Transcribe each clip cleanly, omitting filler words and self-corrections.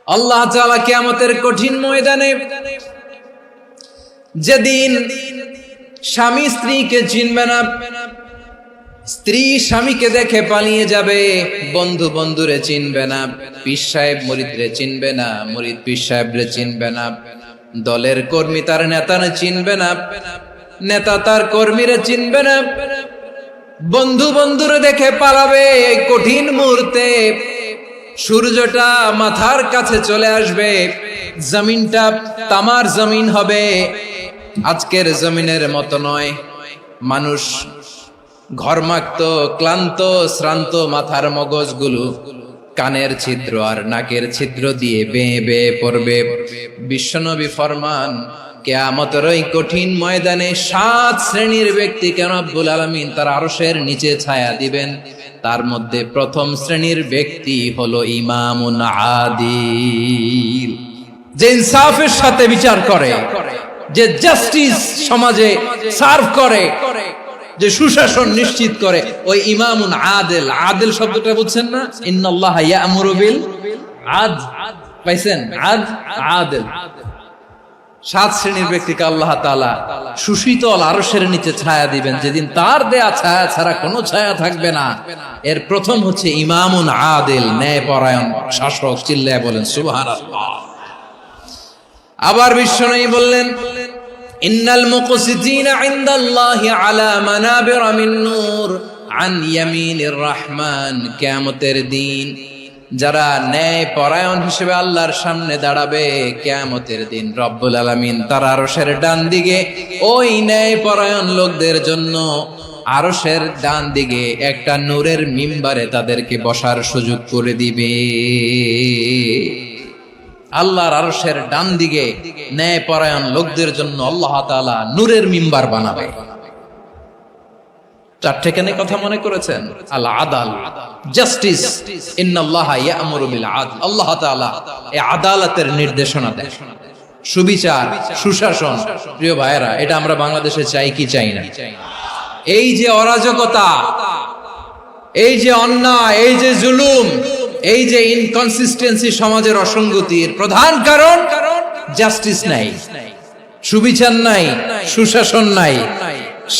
আল্লাহ তাআলা কিয়ামতের কঠিন ময়দানে যেদিন স্বামী স্ত্রীকে চিনবে না, স্ত্রী স্বামীকে দেখে পালিয়ে যাবে, বন্ধু বন্ধুরে চিনবে না, পীর সাহেব মুরিদরে চিনবে না, মুরিদ পীর সাহেবরে চিনবে না, দলের কর্মী তার নেতারে চিনবে না, নেতা তার কর্মীরে চিনবে না, বন্ধু বন্ধুরে দেখে পালাবে। এই কঠিন মুহূর্তে সূর্যটা মাথার কাছে চলে আসবে, জমিনটা তামার জমিন হবে, আজকের জমিনের মতো নয়। মানুষ ঘর্মাক্ত, ক্লান্ত, শ্রান্ত মাথার মগজগুলো কানের ছিদ্র আর নাকের ছিদ্র দিয়ে বেয়ে বেয়ে পড়বে। বিশ্বনবী ফরমান, কিয়ামতের ওই কঠিন ময়দানে 7 শ্রেণীর ব্যক্তিকে রব্বুল আলামিন তার আরশের নিচে ছায়া দিবেন। তার মধ্যে প্রথম শ্রেণীর ব্যক্তি হলো ইমামুন আদিল, যে ইনসাফের সাথে বিচার করে, যে জাস্টিস সমাজে সার্ভ করে, যে সুশাসন নিশ্চিত করে, ওই ইমামুন আদিল। আদিল শব্দটা বুঝছেন না? ইন্নাল্লাহা ইয়া'মুরু বিল আদল, পাইছেন? আদিল। 7 শ্রেণীর ব্যক্তিকে আল্লাহ তাআলা সুশীতল আরশের নিচে ছায়া দিবেন, যেদিন তার দেয়া ছায়া ছাড়া কোনো ছায়া থাকবে না। এর প্রথম হচ্ছে ইমামুন আদিল, ন্যায়পরায়ণ শাসক। চিল্লায়া বলেন সুবহানাল্লাহ। আবার বিশ্বনবী বললেন, ইন্নাল মুকসিতিনা ইনদাল্লাহি আলা মানাবিরা মিন নূর আন ইয়ামিনির রহমান। কিয়ামতের দিন যারা ন্যায় পরায়ণ হিসেবে আল্লাহর সামনে দাঁড়াবে, কিয়ামতের দিন রব্বুল আলামিন তার আরশের ডান দিকে ওই ন্যায় পরায়ণ লোকদের জন্য আরশের ডান দিকে একটা নূরের মিম্বারে তাদেরকে বসার সুযোগ করে দিবে। আল্লাহর আরশের ডান দিকে ন্যায় পরায়ণ লোকদের জন্য আল্লাহ তাআলা নূরের মিম্বার বানাবে। 4টে কেন কথা মনে করেছেন? আল আদাল, জাস্টিস। ইন্নাল্লাহা ইয়া'মুরু বিল আদল। আল্লাহ তাআলা এই আদালতের নির্দেশনা দেন, সুবিচার, সুশাসন। প্রিয় ভাইয়েরা, এটা আমরা বাংলাদেশে চাই কি চাই না? এই যে অরাজকতা, এই যে অন্যায়, এই যে জুলুম, এই যে ইনকনসিস্টেন্সি সমাজের অসঙ্গতির প্রধান কারণ জাস্টিস নাই, সুবিচার নাই, সুশাসন নাই।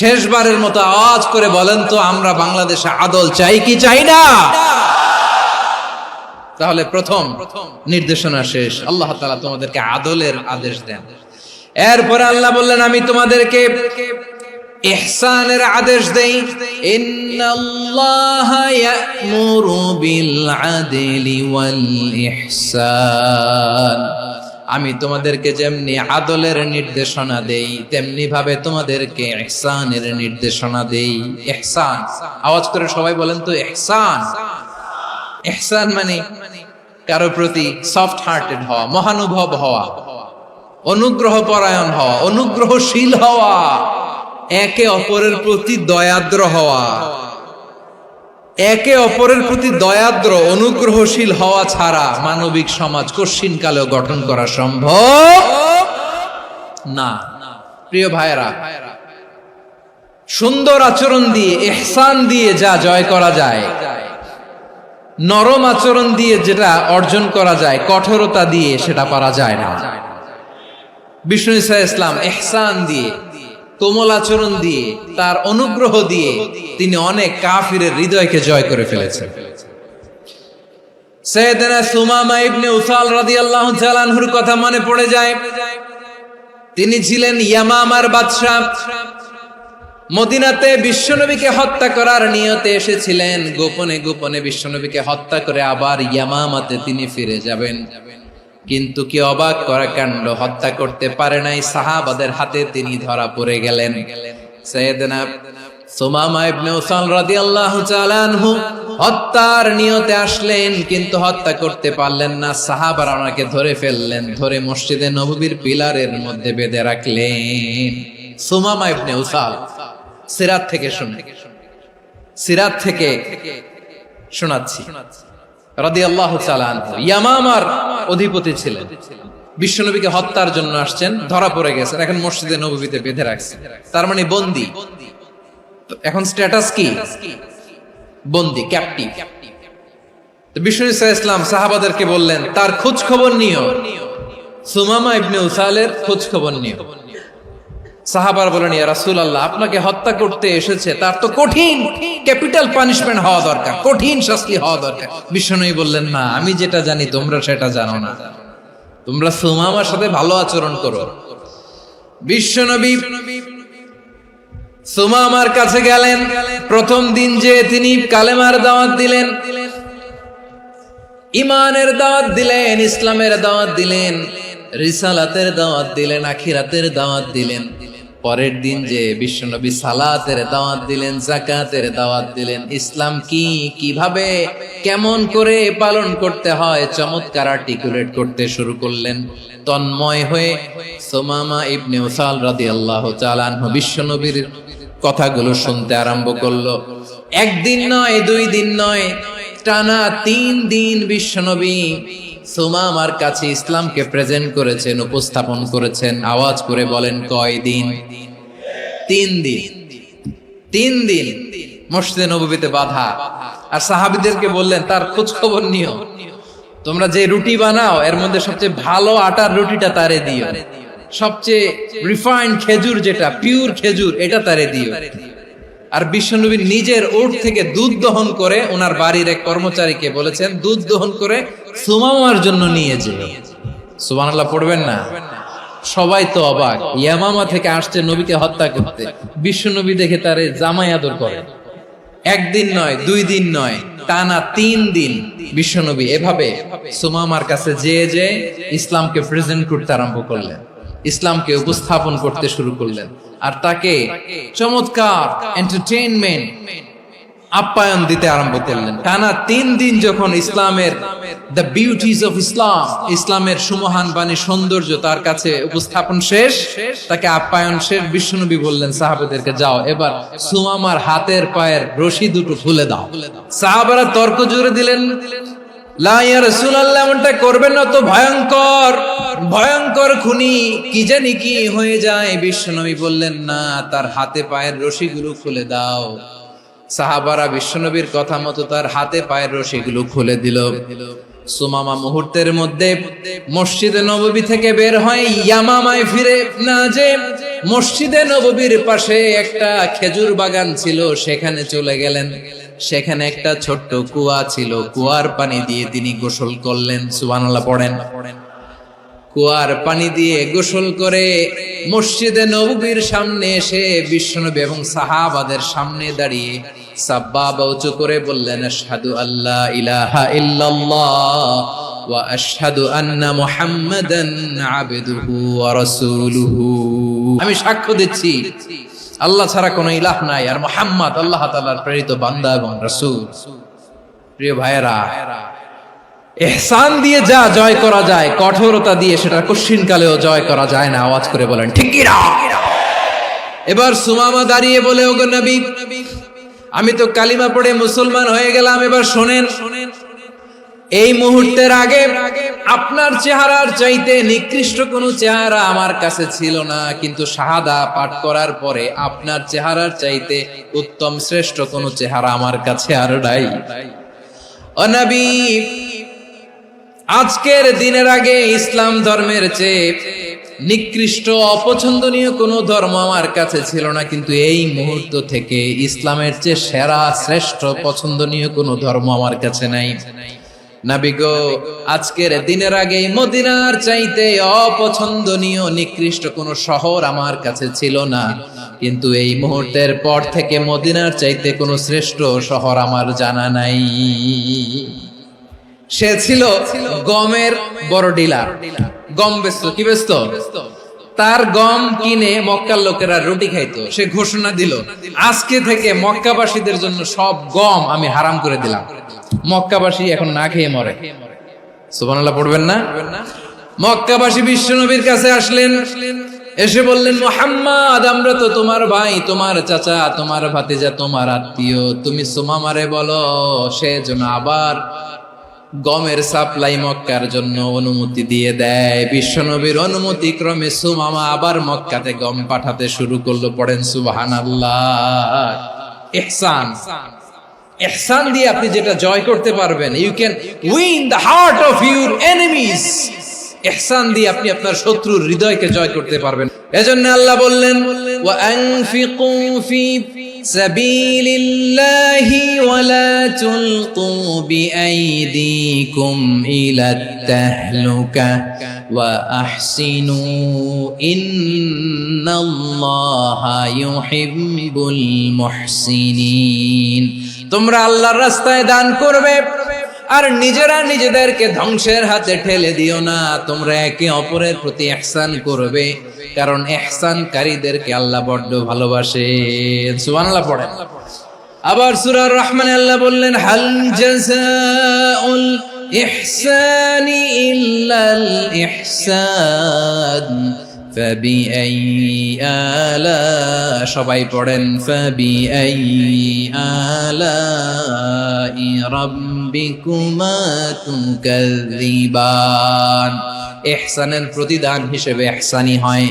শেষবারের মতো আওয়াজ করে বলেন তো, আমরা বাংলাদেশে আদল চাই কি চাই না? তাহলে প্রথম নির্দেশনা শেষ। আল্লাহ তাআলা তোমাদেরকে আদলের আদেশ দেন। এরপরে আল্লাহ বললেন, আমি তোমাদেরকে ইহসানের আদেশ দেই। ইন্নাল্লাহা ইয়া'মুরু বিল আদলি ওয়াল ইহসান। আমি তোমাদেরকে যেমনি আদলের নির্দেশনা দেই, তেমনি ভাবে তোমাদেরকে ইহসানের নির্দেশনা দেই। ইহসান, আওয়াজ করে সবাই বলেন তো ইহসান। ইহসান মানে কারো প্রতি সফট হার্টেড হওয়া, মহানুভব হওয়া, অনুগ্রহ পরায়ণ হওয়া, অনুগ্রহশীল হওয়া, একে অপরের প্রতি দয়াদ্র হওয়া। একে অপরের প্রতি দয়াদ্র, অনুগ্রহশীল হওয়া ছাড়া মানবিক সমাজ কশিনকালেও গঠন করা সম্ভব না। প্রিয় ভাইয়েরা, সুন্দর আচরণ দিয়ে, ইহসান দিয়ে যা জয় করা যায়, নরম আচরণ দিয়ে যেটা অর্জন করা যায়, কঠোরতা দিয়ে সেটা পারা যায় না। বিষ্ণু ঈসা ইসলাম ইহসান দিয়ে, কোমল আচরণ দিয়ে, তার অনুগ্রহ দিয়ে তিনি অনেক কাফিরের হৃদয়কে জয় করে ফেলেছেন। সাইয়েদনা সুমামা ইবনে উসাল রাদিয়াল্লাহু তাআলা আনহুর কথা মনে পড়ে যায়। তিনি ছিলেন ইয়ামামার বাদশা। মদিনাতে বিশ্বনবীকে হত্যা করার নিয়তে এসেছিলেন। গোপনে গোপনে বিশ্বনবীকে হত্যা করে আবার ইয়ামামাতে তিনি ফিরে যাবেন। কিন্তু কি অবাক করা কাণ্ড, হত্যা করতে পারে নাই, সাহাবাদের হাতে তিনি ধরা পড়ে গেলেন। সাইয়েদনা সুমামা ইবনে উসাল রাদিয়াল্লাহু তাআলা আনহু হত্যার নিয়তে আসলেন, কিন্তু হত্যা করতে পারলেন না। সাহাবারা ওনাকে ধরে ফেললেন, ধরে মসজিদে নববীর পিলারের মধ্যে বেঁধে রাখলেন। সুমামা ইবনে উসাল, সিরাত থেকে শুনে, সিরাত থেকে শোনাচ্ছি, রাদিয়াল্লাহু তাআলা আনহু ইয়ামামার অধিপতি ছিলেন। বিশ্বনবীকে হত্যার জন্য আসছেন, ধরা পড়ে গেছেন, এখন মসজিদে নববীতে বেঁধে রাখছেন, তার মানে বন্দী। এখন স্ট্যাটাস কি? বন্দী, ক্যাপটিভ। তো বিষ্ণু ইসলাম সাহাবাদেরকে বললেন তার খোঁজ খবর নিও, সুমামা ইবনে উসালের খোঁজ খবর নিও। সাহাবার বলেন, ইয়া রাসূলুল্লাহ, আপনাকে হত্যা করতে এসেছে, তার তো কঠিন ক্যাপিটাল পানিশমেন্ট হওয়া দরকার, কঠিন শাস্তি হওয়া দরকার। বিষ্ণু বললেন, না, আমি যেটা জানি তোমরা সেটা জানো না, তোমরা সুমামার সাথে ভালো আচরণ করো। বিশ্বনবী সুমামার কাছে গেলেন। প্রথম দিন যে তিনি কালেমার দাওয়াত দিলেন, ইমানের দাওয়াত দিলেন, ইসলামের দাওয়াত দিলেন, রিসালাতের দাওয়াত দিলেন, আখিরাতের দাওয়াত দিলেন। পরের দিন যে বিশ্বনবী সালাতের দাওয়াত দিলেন, যাকাতের দাওয়াত দিলেন, ইসলাম কি, কিভাবে, কেমন করে পালন করতে হয় চমৎকার আর্টিকুলেট করতে শুরু করলেন। তন্ময় হয়ে সুমামা ইবনে উসাল রাদিয়াল্লাহু তাআলা আনহু বিশ্বনবীর কথাগুলো শুনতে আরম্ভ করলো। একদিন নয়, 2 দিন নয়, টানা 3 দিন বিশ্বনবী সুমামার কাছে ইসলামকে প্রেজেন্ট করেছেন, উপস্থাপন করেছেন। আওয়াজ করে বলেন, কয় দিন? 3 দিন। 3 দিন মসজিদে নববীতে বাধা। আর সাহাবীদেরকে বললেন, তার খোঁজ খবর নিও, তোমরা যে রুটি বানাও এর মধ্যে সবচেয়ে ভালো আটার রুটিটা তারে দিও, সবচেয়ে রিফাইন্ড খেজুর, যেটা পিওর খেজুর, এটা তারে দিও। আর বিশ্বনবী নিজের ওট থেকে দুধ দহন করে ওনার বাড়ির এক কর্মচারীকে বলেছেন, দুধ দহন করে সুমামার জন্য নিয়ে যেও। সুবহানাল্লাহ পড়বেন না? সবাই তো অবাক, ইয়ামামা থেকে আসছে নবীকে হত্যা করতে, বিশ্বনবী দেখে তারে জামাই আদর করে। 1 দিন নয়, 2 দিন নয়, টানা 3 দিন বিশ্বনবী এভাবে সুমামার কাছে যেয়ে ইসলামকে প্রেজেন্ট করতে আরম্ভ করলেন, ইসলামকে উপস্থাপন করতে শুরু করলেন। আর তাকে চমৎকার এন্টারটেইনমেন্ট, আপ্যায়ন দিতে আরম্ভ করলেন। টানা 3 দিন যখন ইসলামের দ্য বিউটিজ অফ ইসলাম, ইসলামের সুমহান বাণী, সৌন্দর্য তার কাছে উপস্থাপন শেষ, তাকে আপ্যায়ন শেষ, বিশ্বনবী বললেন সাহাবাদেরকে, যাও এবার সুমামার হাতের পায়ের রশি দুটো খুলে দাও। সাহাবারা তর্ক জুড়ে দিলেন, লা ইয়া রাসূলুল্লাহ, এমনটা করবেন না, তো ভয়ঙ্কর ভয়ঙ্কর খুনি, কি জানি কি হয়ে যায়। বিশ্বনবী বললেন, না, তার হাতে পায়ের রশিগুলো খুলে দাও। সাহাবারা বিশ্বনবীর কথা মতো তার হাতে পায়ের রশিগুলো খুলে দিল। সুমামা মুহূর্তের মধ্যে মসজিদে নববী থেকে বের হয়, ইয়ামামায় ফিরে না যে মসজিদে নববীর পাশে একটা খেজুর বাগান ছিল, সেখানে চলে গেলেন। সেখানে একটা ছোট্ট কুয়া ছিল, কুয়ার পানি দিয়ে তিনি গোসল করলেন। সুবহানাল্লাহ পড়েন। কুয়ার পানি দিয়ে গোসল করে মসজিদে নববীর সামনে এসে বিশ্বনবী এবং সাহাবাদের সামনে দাঁড়িয়ে সাব্বাবা উঁচু করে বললেন, আশহাদু আল্লা ইলাহা ইল্লাল্লাহ ওয়া আশহাদু আন্না মুহাম্মাদান আবদুহু ওয়া রাসূলুহু। আমি সাক্ষ্য দিচ্ছি আল্লাহ ছাড়া কোনো ইলাহ নাই, আর মুহাম্মদ আল্লাহ তাআলার প্রেরিত বান্দা এবং রাসূল। প্রিয় ভাইয়েরা, ইহসান দিয়ে যা জয় করা যায়, কঠোরতা দিয়ে সেটা কঠিনকালেও জয় করা যায় না। আওয়াজ করে বলেন, ঠিক কি না? এবার সুমামা দাঁড়িয়ে বলে, ওগো নবী, আমি তো কালিমা পড়ে মুসলমান হয়ে গেলাম, এবার শোনেন, এই মুহূর্তের আগে আপনার চেহারার চাইতে নিকৃষ্ট কোনো চেহারা আমার কাছে ছিল না, কিন্তু শাহাদা পাঠ করার পরে আপনার চেহারার চাইতে উত্তম শ্রেষ্ঠ কোনো চেহারা আমার কাছে আর নাই। ও নবী, আজকের দিনের আগে ইসলাম ধর্মের চেয়ে নিকৃষ্ট অপছন্দনীয় কোনো ধর্ম আমার কাছে ছিল না, কিন্তু এই মুহূর্ত থেকে ইসলামের চেয়ে সেরা শ্রেষ্ঠ পছন্দনীয় কোনো ধর্ম আমার কাছে নাই। নবী গো, আজকের দিনের আগে মদিনার চাইতে অপছন্দনীয় নিকৃষ্ট কোনো শহর আমার কাছে ছিল না, কিন্তু এই মুহূর্তের পর থেকে মদিনার চাইতে কোনো শ্রেষ্ঠ শহর আমার জানা নাই। সে ছিল গমের বড় ডিলার, গম বেচতো। কি বেচতো? তার গম কিনে মক্কার লোকেরা রুটি খাইতো। সে ঘোষণা দিল, আজকে থেকে মক্কাবাসীদের জন্য সব গম আমি হারাম করে দিলাম, মক্কাবাসী এখন না খেয়ে মরে। সুবহানাল্লাহ পড়বেন না? মক্কাবাসী বিশ্বনবীর কাছে আসলেন, এসে বললেন, মুহাম্মদ, আমরা তো তোমার ভাই, তোমার চাচা, তোমার ভাতিজা, তোমার আত্মীয়, তুমি সুমামারে বলো সে যেন আবার গমের সাপ্লাই মক্কার জন্য অনুমতি দিয়ে দেয়। বিশ্বনবীর অনুমতি ক্রমে সুমামা আবার মক্কাতে গম পাঠাতে শুরু করলো। পড়েন সুবহানাল্লাহ। ইহসান, ইহসান দিয়ে আপনি যেটা জয় করতে পারবেন, you can win the heart of your enemies. ইহসান দিয়ে আপনি আপনার শত্রুর হৃদয়কে জয় করতে পারবেন। এজন্য আল্লাহ বললেন, ওয়া আনফিকু ফি সাবিলিল্লাহি ওয়া লা তুলকু বিআইদিকুম ইলাত তাহলুকা ওয়া আহসিনু ইন্নাল্লাহা ইউহিব্বুল মুহসিনিন। তোমরা আল্লাহর রাস্তায় দান করবে আর নিজেরা নিজেদেরকে ধ্বংসের হাতে ঠেলে দিও না। তোমরা একে অপরের প্রতি ইহসান করবে, কারণ ইহসানকারীদেরকে আল্লাহ বড্ড ভালোবাসেন। সুবহানাল্লাহ পড়েন। আবার সূরা রহমানে আল্লাহ বললেন, হাল জাযাউল ইহসানি ইল্লাল ইহসান ফাবিআইয়ি আলা, সবাই পড়েন, ফাবিআইয়ি আলাই রাব্বিকুমা তুকাযযিবান। ইহসানের প্রতিদান হিসেবে ইহসানই হয়।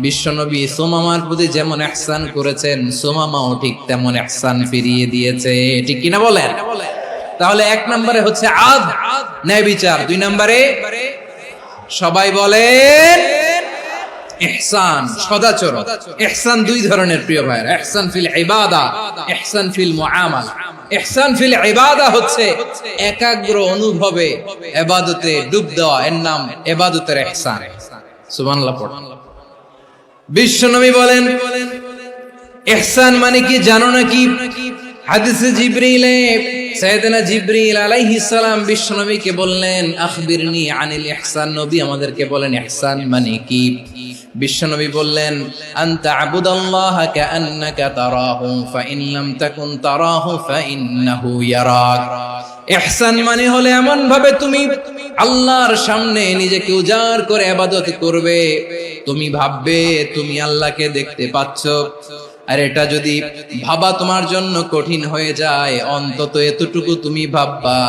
বিশ্বনবী সুমামার প্রতি যেমন ইহসান করেছেন, সুমামাও ঠিক তেমন ইহসান ফিরিয়ে দিয়েছে। ঠিক কিনা বলেন? তাহলে এক নম্বরে হচ্ছে আদ, ন্যায় বিচার। দুই নম্বরে সবাই বলেন ইহসান, সদাচরণ। ইহসান দুই ধরনের প্রিয় ভাইরা, ইহসান ফিল ইবাদা, ইহসান ফিল মুআমালা। ইহসান ফিল ইবাদা হচ্ছে একাগ্র অনুভবে ইবাদতে ডুব দেওয়া, এর নাম ইবাদতের ইহসান। সুবহানাল্লাহ পড়ুন। বিশ্বনবী বলেন ইহসান মানে কি জানো নাকি? হাদিসে জিবরিলে সাইয়েদনা জিবরিল আলাইহিস সালাম বিশ্বনবীকে বললেন, আখবিরনি আনিল ইহসান। নবী আমাদেরকে বলেন ইহসান মানে কি? বিশ্বনবী বললেন, আনতা আবুদাল্লাহা কাআন্নাকা তারাহু ফাইন লাম তাকুন তারাহু ফাইন্নাহু ইয়ারাক। ইহসান মানে হলো এমন ভাবে তুমি আল্লাহর সামনে নিজেকে উজাড় করে ইবাদত করবে, তুমি ভাববে তুমি আল্লাহকে দেখতে পাচ্ছ। আর এটা যদি ভাবা তোমার জন্য কঠিন হয়ে যায়, অন্তত এতটুকু তুমি ভাববা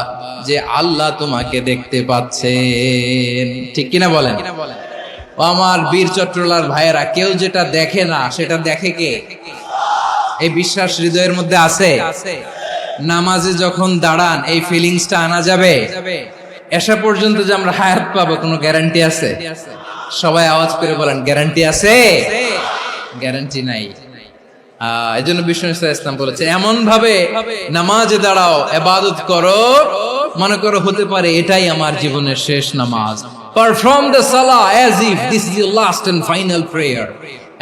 যে আল্লাহ তোমাকে দেখতে পাচ্ছেন। ঠিক কিনা বলেন? আমার বীর চট্টলার ভাইয়েরা, কেউ যেটা দেখে না সেটা দেখে কে? এই বিশ্বাস হৃদয়ের মধ্যে আছে? নামাজে যখন দাঁড়ান এই ফিলিংসটা আনা যাবে? এসা পর্যন্ত যে আমরা হায়াত পাবো কোনো গ্যারান্টি আছে? সবাই আওয়াজ করে বলেন, গ্যারান্টি আছে? গ্যারান্টি নাই। এই জন্য বিষ্ণু ইসলাম বলেছে, এমন ভাবে নামাজে দাঁড়াও, ইবাদত করো, মনে করো হতে পারে এটাই আমার জীবনের শেষ নামাজ। Perform the salah as if this is your last and final prayer.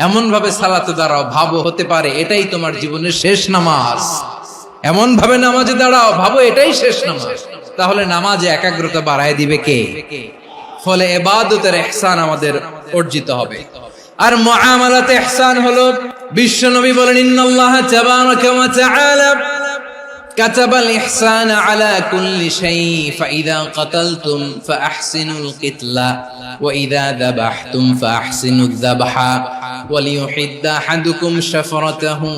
এমন ভাবে সালাতে দাঁড়াও, ভাবো হতে পারে এটাই তোমার জীবনের শেষ নামাজ। এমন ভাবে নামাজে দাঁড়াও, ভাবো এটাই শেষ নামাজ। তাহলে নামাজে একাগ্রতা বাড়ায় দিবে কে? ফলে ইবাদতের ইহসান আমাদের অর্জিত হবে। আর মুআমালাতে ইহসান হলো, বিশ্বনবী বলেন, ইন্নাল্লাহা তাবারাকা ওয়া তাআলা কাতাবাল ইহসানা আলা কুল্লি শাই ফাইযা কাতালতুম ফাআহসিনুল কিতলা ওয়া ইযা যাবাহতুম ফাআহসিনুয যাবহা ওয়ালিয়ুহিদ্দা আহাদুকুম শাফরাতাহু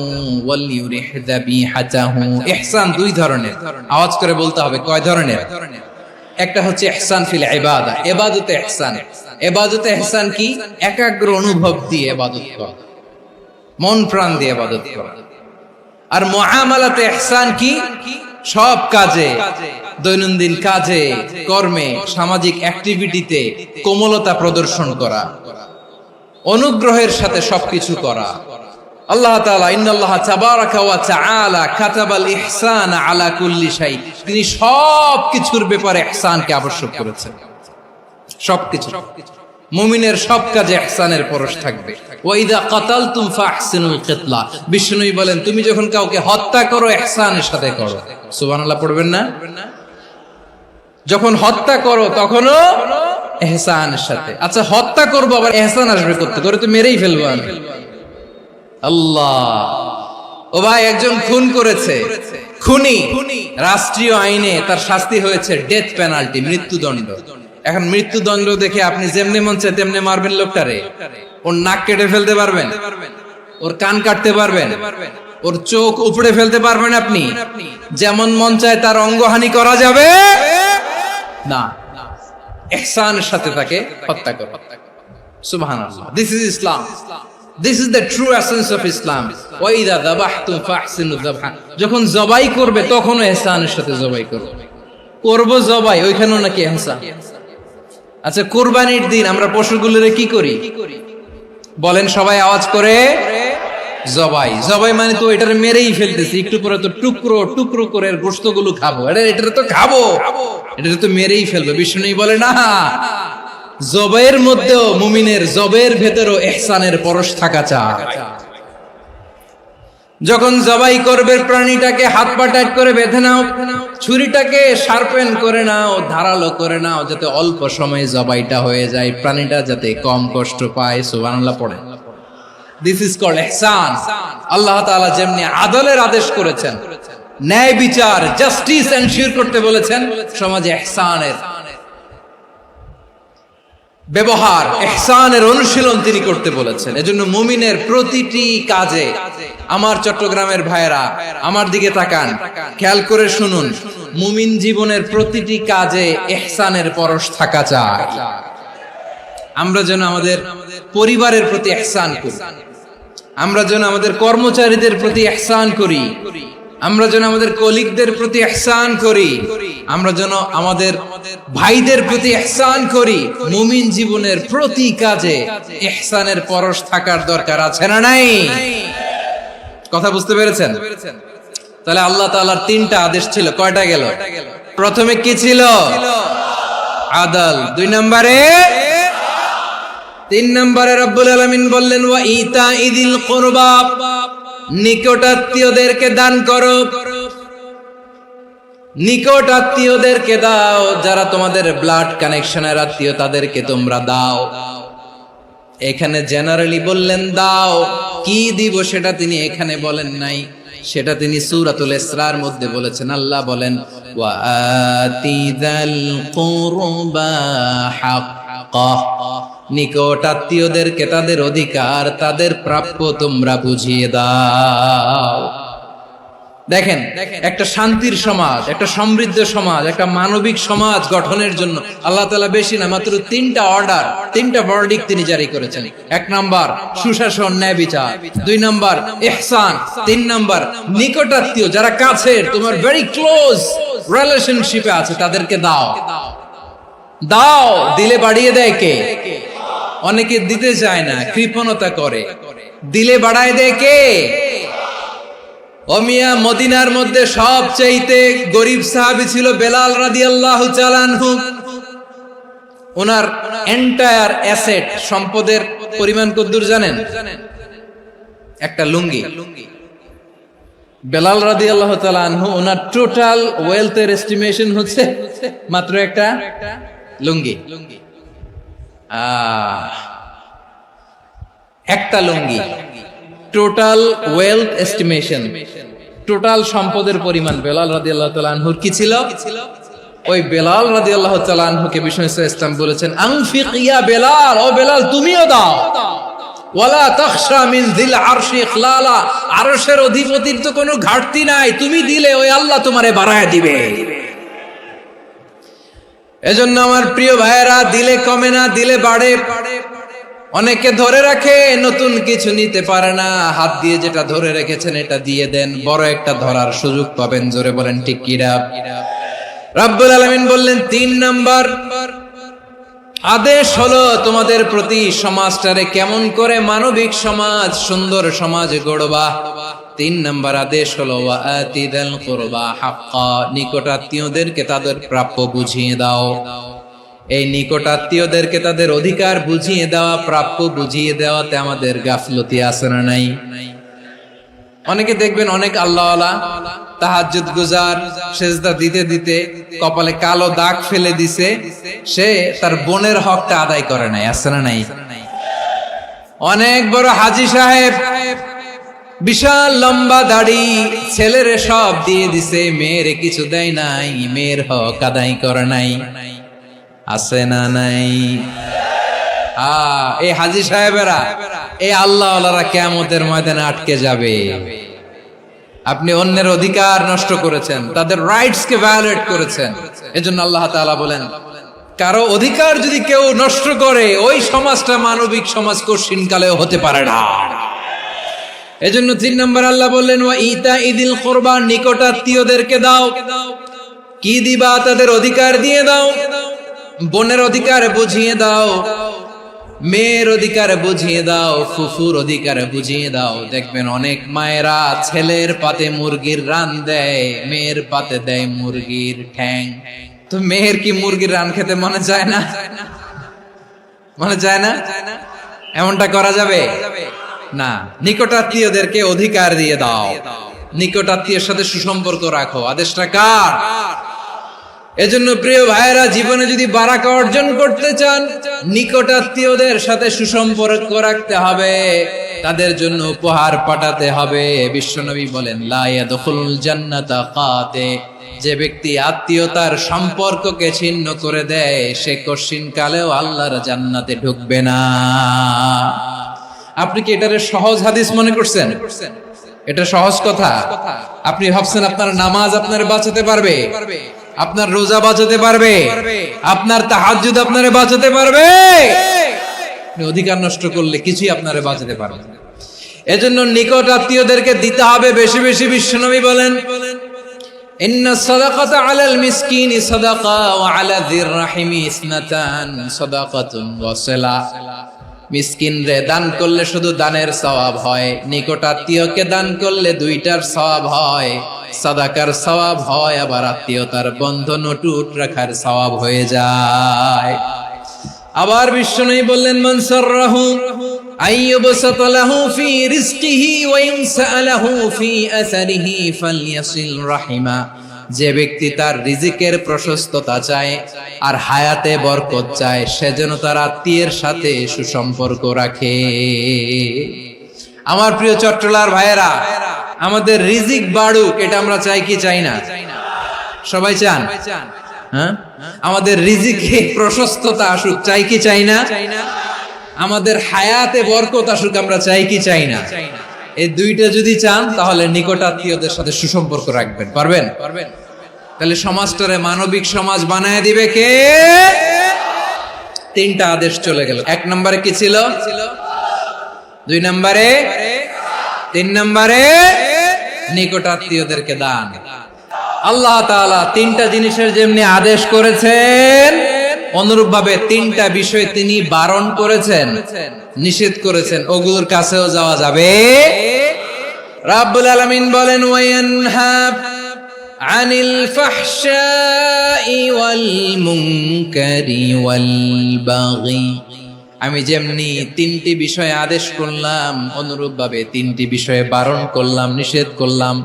ওয়ালিয়ুরিহ যাবিহাতাহু। ইহসান দুই ধরনের, আওয়াজ করে বলতে হবে কয় ধরনের? একটা হচ্ছে ইহসান ফিল ইবাদা, ইবাদতে ইহসান। ইবাদতে ইহসান কি? একাগ্র অনুভব দিয়ে ইবাদত করা, মন প্রাণ দিয়ে ইবাদত করা। আর মুআমালাতে ইহসান কি? সব কাজে, দৈনন্দিন কাজে, কর্মে, সামাজিক অ্যাক্টিভিটিতে কোমলতা প্রদর্শন করা, অনুগ্রহের সাথে সবকিছু করা। আল্লাহ তাআলা ইন্নাল্লাহা তাবারাকা ওয়া তাআলা কাতাবাল ইহসানা আলা কুল্লি শাই, তিনি সবকিছুর ব্যাপারে ইহসানকে আবশ্যক করেছেন। সবকিছু, মুমিনের সব কাজে ইহসানের পরশ থাকবে। ওয়া ইযা কাতালতুম ফাহসিনুল কিতলা, বিষ্ণুই বলেন তুমি যখন কাউকে হত্যা করো ইহসানের সাথে করো। সুবহানাল্লাহ পড়বেন না? যখন হত্যা করো তখনও ইহসানের সাথে। আচ্ছা, হত্যা করবো আবার ইহসান আসবে করতে, করে তো মেরেই ফেলবো আমি। আল্লাহ, ও ভাই একজন খুন করেছে, খুনি, রাষ্ট্রীয় আইনে তার শাস্তি হয়েছে ডেথ পেনাল্টি, মৃত্যুদণ্ড। এখন মৃত্যুদণ্ড দেখে আপনি যেমনি মন চায় তেমনি মারবেন লোকটারে? ওর নাক কেটে ফেলতে পারবেন? ওর কান কাটতে পারবেন? ওর চোখ উপড়ে ফেলতে পারবেন আপনি? যেমন মন চায় তার অঙ্গহানি করা যাবে না। ইহসানের সাথে তাকে হত্যা করো। সুবহানাল্লাহ, this is Islam. This is the true essence of Islam. ওয়া ইযা যাবাহতুম ফাহসিনু যাবহা, যখন জবাই করবে তখনও ইহসানের সাথে জবাই করবে। করব জবাই, ওইখানেও নাকি ইহসান। আচ্ছা, কুরবানির দিন আমরা পশুগুলোরে কি করি বলেন সবাই আওয়াজ করে? জবাই। জবাই মানে তো এটারে মেরেই ফেলতেছি, একটু পরে তো টুকরো টুকরো করে গোশতগুলো খাবো, এটারে তো খাবো, এটারে তো মেরেই ফেলবো। বিষ্ণু বলে না, জবাইয়ের মধ্যেও মুমিনের জবাইয়ের ভেতরেও ইহসানের পরশ থাকা চাই। যখন জবাই করবে প্রাণীটাকে হাত পা টাইট করে বেঁধে নাও, ছুরিটাকে শার্পেন করে নাও, ধারালো করে নাও, যাতে অল্প সময়ে জবাইটা হয়ে যায়, প্রাণীটা যাতে কম কষ্ট পায়। সুবহানাল্লাহ পড়ে। দিস ইজ কল্ড ইহসান। আল্লাহ তাআলা যেমনি আদলের আদেশ করেছেন, ন্যায় বিচার জাস্টিস এনশিওর করতে বলেছেন, সমাজে ইহসানের ব্যবহার, ইহসানের অনুশীলন তিনি করতে বলেছেন। এজন্য মুমিনের প্রতিটি কাজে, আমার চট্টগ্রামের ভাইয়েরা আমার দিকে তাকান, খেয়াল করে শুনুন, মুমিন জীবনের প্রতিটি কাজে ইহসানের পরশ থাকা চাই। আমরা যেন আমাদের পরিবারের প্রতি ইহসান করি, আমরা যেন আমাদের কর্মচারীদের প্রতি ইহসান করি, আমরা যেন আমাদের কলিগদের প্রতি ইহসান করি, আমরা যেন আমাদের ভাইদের প্রতি ইহসান করি। মুমিন জীবনের প্রতি কাজে ইহসানের পরশ থাকার দরকার আছে না নাই? কথা বুঝতে পেরেছেন? তাহলে আল্লাহ তাআলার তিনটা আদেশ ছিল, কয়টা গেল? প্রথমে কি ছিল? আদল। 2 নম্বরে, 3 নম্বরে রব্বুল আলামিন বললেন ওয়া ইতাইদিল কুরবা, নিকটাত্মীয়দেরকে দান করো, নিকট আত্মীয়দেরকে দাও, যারা তোমাদের ব্লাড কানেকশনের আত্মীয় তাদেরকে তোমরা দাও। এখানে জেনারেলি বললেন দাও, কি দিব সেটা তিনি এখানে বলেন নাই, সেটা তিনি সূরাতুল ইসরার মধ্যে বলেছেন। আল্লাহ বলেন ওয়া আতিযাল কুরবা হাক্কাহ, নিকট আত্মীয়দেরকে তাদের অধিকার, তাদের প্রাপ্য তোমরা বুঝিয়ে দাও। দেখেন, একটা শান্তির সমাজ, একটা সমৃদ্ধ সমাজ, একটা মানবিক সমাজ গঠনের জন্য আল্লাহ তাআলা বেশি না, মাত্র 3টা অর্ডার, 3টা ভার্ডিক্ট তিনি জারি করেছেন। 1 নাম্বার সুশাসন, ন্যায় বিচার। 2 নাম্বার ইহসান। 3 নাম্বার নিকটাত্মীয়, যারা কাছের, তোমার ভেরি ক্লোজ রিলেশনশিপে আছে, তাদেরকে দাও। দাও, দিলে বাড়িয়ে দেয় কে? অনেকে দিতে চায় না, কৃপণতা করে। দিলে বাড়ায় দেয় কে? ওমিয়া, মদিনার মধ্যে সবচাইতে গরিব সাহাবী ছিল বেলাল রাদিয়াল্লাহু তাআলা আনহু। ওনার এন্টায়ার অ্যাসেট, সম্পদের পরিমাণ কতদূর জানেন? একটা লুঙ্গি। বেলাল রাদিয়াল্লাহু তাআলা আনহু, ওনার টোটাল ওয়েলথের এস্টিমেশন হচ্ছে মাত্র একটা লুঙ্গি। একটা লুঙ্গি, টোটাল ওয়েলথ এস্টিমেশন, টোটাল সম্পদের পরিমাণ বেলাল রাদিয়াল্লাহু তাআলা আনহুর কি ছিল? ওই বেলাল রাদিয়াল্লাহু তাআলা আনহুকে বিষ্ণু ইসলাম বলেছেন আনফিক ইয়া বেলাল, ও বেলাল তুমিও দাও। ওয়ালা তাখশা মিন যিল আরশি ইখলালা, আরশের অধিপতির তো কোনো ঘাটতি নাই, তুমি দিলে ওই আল্লাহ তোমারে বাড়ায় দিবে। এজন্য আমার প্রিয় ভাইয়েরা, দিলে কমে না, দিলে বাড়ে। অনেকে ধরে রাখে, নতুন কিছু নিতে পারে না, হাত দিয়ে যেটা ধরে রেখেছেন এটা দিয়ে দেন, বড় একটা ধরার সুযোগ পাবেন। জোরে বলেন ঠিক কিনা? রব্বুল আলামিন বললেন 3 নাম্বার আদেশ হলো তোমাদের প্রতি সমাজটারে কেমন করে মানবিক সমাজ, সুন্দর সমাজ গড়বা। 3 নাম্বার আদেশ হলো ওয়া আতিযাল কুরবা হাক্কা, নিকটাত্মীয়দেরকে তাদের প্রাপ্য বুঝিয়ে দাও। এই নিকটাত্মীয়দেরকে তাদের অধিকার বুঝিয়ে দেওয়া, প্রাপ্য বুঝিয়ে দেওয়াতে আমাদের গাফলতি আছে না নাই? অনেকে দেখবেন অনেক আল্লাহওয়ালা, তাহাজ্জুদ গুজার, সেজদা দিতে দিতে কপালে কালো দাগ ফেলে দিছে, সে তার বোনের হকটা আদায় করে নাই। আছে না নাই? অনেক বড় হাজী সাহেব, বিশাল লম্বা দাড়ি, ছেলেরে সব দিয়ে দিছে, মেয়েরে কিছু দেয় নাই, মেয়ের হক আদায় করে নাই। আছে না নাই? এই হাজী সাহেবেরা, এই আল্লাহওয়ালারা কিয়ামতের ময়দানে আটকে যাবে। আপনি অন্যের অধিকার নষ্ট করেছেন, তাদের রাইটস কে ভায়োলেট করেছেন। এজন্য আল্লাহ তাআলা বলেন কারো অধিকার যদি কেউ নষ্ট করে, ওই সমাজটা মানবিক সমাজ কঠিনকালেও হতে পারে না। এজন্য 3 নম্বর আল্লাহ বললেন, ওয়া ইতা ইদিল কুরবা, নিকটাত্মীয়দেরকে দাও। কি দিবা? তাদের অধিকার দিয়ে দাও। বোনের অধিকার বুঝিয়ে দাও, মেয়ের অধিকার বুঝিয়ে দাও, ফুফুর অধিকার বুঝিয়ে দাও। দেখবেন অনেক মায়েরা ছেলের পাতে মুরগির রান দেয়, মেয়ের পাতে দেয় মুরগির ঠ্যাং। তো মেয়ের কি মুরগির রান খেতে মনে চায় না? মনে চায় না? এমনটা করা যাবে না। নিকটাত্মীয়দেরকে অধিকার দিয়ে দাও, নিকটাত্মীয়ের সাথে সুসম্পর্ক রাখো। আদেশটা কার? এজন্য প্রিয় ভাইয়েরা, জীবনে যদি বারাকা অর্জন করতে চান, নিকটাত্মীয়দের সাথে সুসম্পর্ক রাখতে হবে, তাদের জন্য উপহার পাঠাতে হবে। বিশ্বনবী বলেন, লা ইয়াদখুলুল জান্নাতা কাতে, যে ব্যক্তি আত্মীয়তার সম্পর্ককে ছিন্ন করে দেয়, সে কঠিনকালেও আল্লাহর জান্নাতে ঢুকবে না। আপনি কি এটারে সহজ হাদিস মনে করছেন? এটা সহজ কথা? আপনি ভাবছেন আপনার নামাজ আপনার বাঁচাতে পারবে, আপনার রোজা বাঁচাতে পারবে, আপনার তাহাজ্জুদ আপনারে বাঁচাতে পারবে? অধিকার নষ্ট করলে কিছুই আপনারে বাঁচাতে পারবে না। এজন্য নিকট আত্মীয়দেরকে দিতে হবে বেশি বেশি। বিশ্বনবী বলেন, ইন্না সাদাকাতা আলাল মিসকিনি সাদাকা ওয়া আলা যির রাহিমি ইসনাতান সাদাকাতুন ওয়া সিলা। মিসকিন রে দান করলে শুধু দানের সওয়াব হয়, নিকট আত্মীয়কে দান করলে দুইটার সওয়াব হয়। সাদাকার সওয়াব হয়, আবার আত্মীয়তার বন্ধন অটুট রাখার সওয়াব হয়ে যায়। আবার বিশ্বনবী বললেন, মান সাররাহু আইয়ুবসাতা লাহু ফি রিজকিহি ওয়া ইনসালাহু ফি আসারিহি ফালইয়াসিল রাহিমা। যে ব্যক্তি তার রিজিকের প্রশস্ততা চায় আর হায়াতে বরকত চায়, সে যেন তার আত্মীয়ের সাথে সুসম্পর্ক রাখে। আমার প্রিয় চট্টলার ভাইয়েরা, আমাদের রিজিক বাড়ুক, এটা আমরা চাই কি চাই না? সবাই চান? হ্যাঁ, আমাদের রিজিকে প্রশস্ততা আসুক, চাই কি চাই না? আমাদের হায়াতে বরকত আসুক, আমরা চাই কি চাই না? এই দুইটা যদি চান, তাহলে নিকটাত্মীয়দের সাথে সুসম্পর্ক রাখবেন। পারবেন? তাহলে সমাজটারে মানবিক সমাজ বানায় দিবে কে? 3টা আদেশ চলে গেল। 1 নম্বরে কি ছিল? 2 নম্বরে, 3 নম্বরে নিকটাত্মীয়দেরকে দান। আল্লাহ তাআলা 3টা জিনিসের যেমনি আদেশ করেছেন, অনুরূপ ভাবে 3টা বিষয় তিনি বারণ করেছেন, নিষেধ করেছেন। ওগুলোর কাছেও যাওয়া যাবে। রাব্বুল আলামিন বলেন, ওয়ায়ানহা আনিল ফাহশাই ওয়াল মুনকারি ওয়াল বাগি। আমি যেমনি 3টি বিষয়ে আদেশ করলাম, অনুরূপ ভাবে 3টি বিষয়ে বারণ করলাম, নিষেধ করলাম।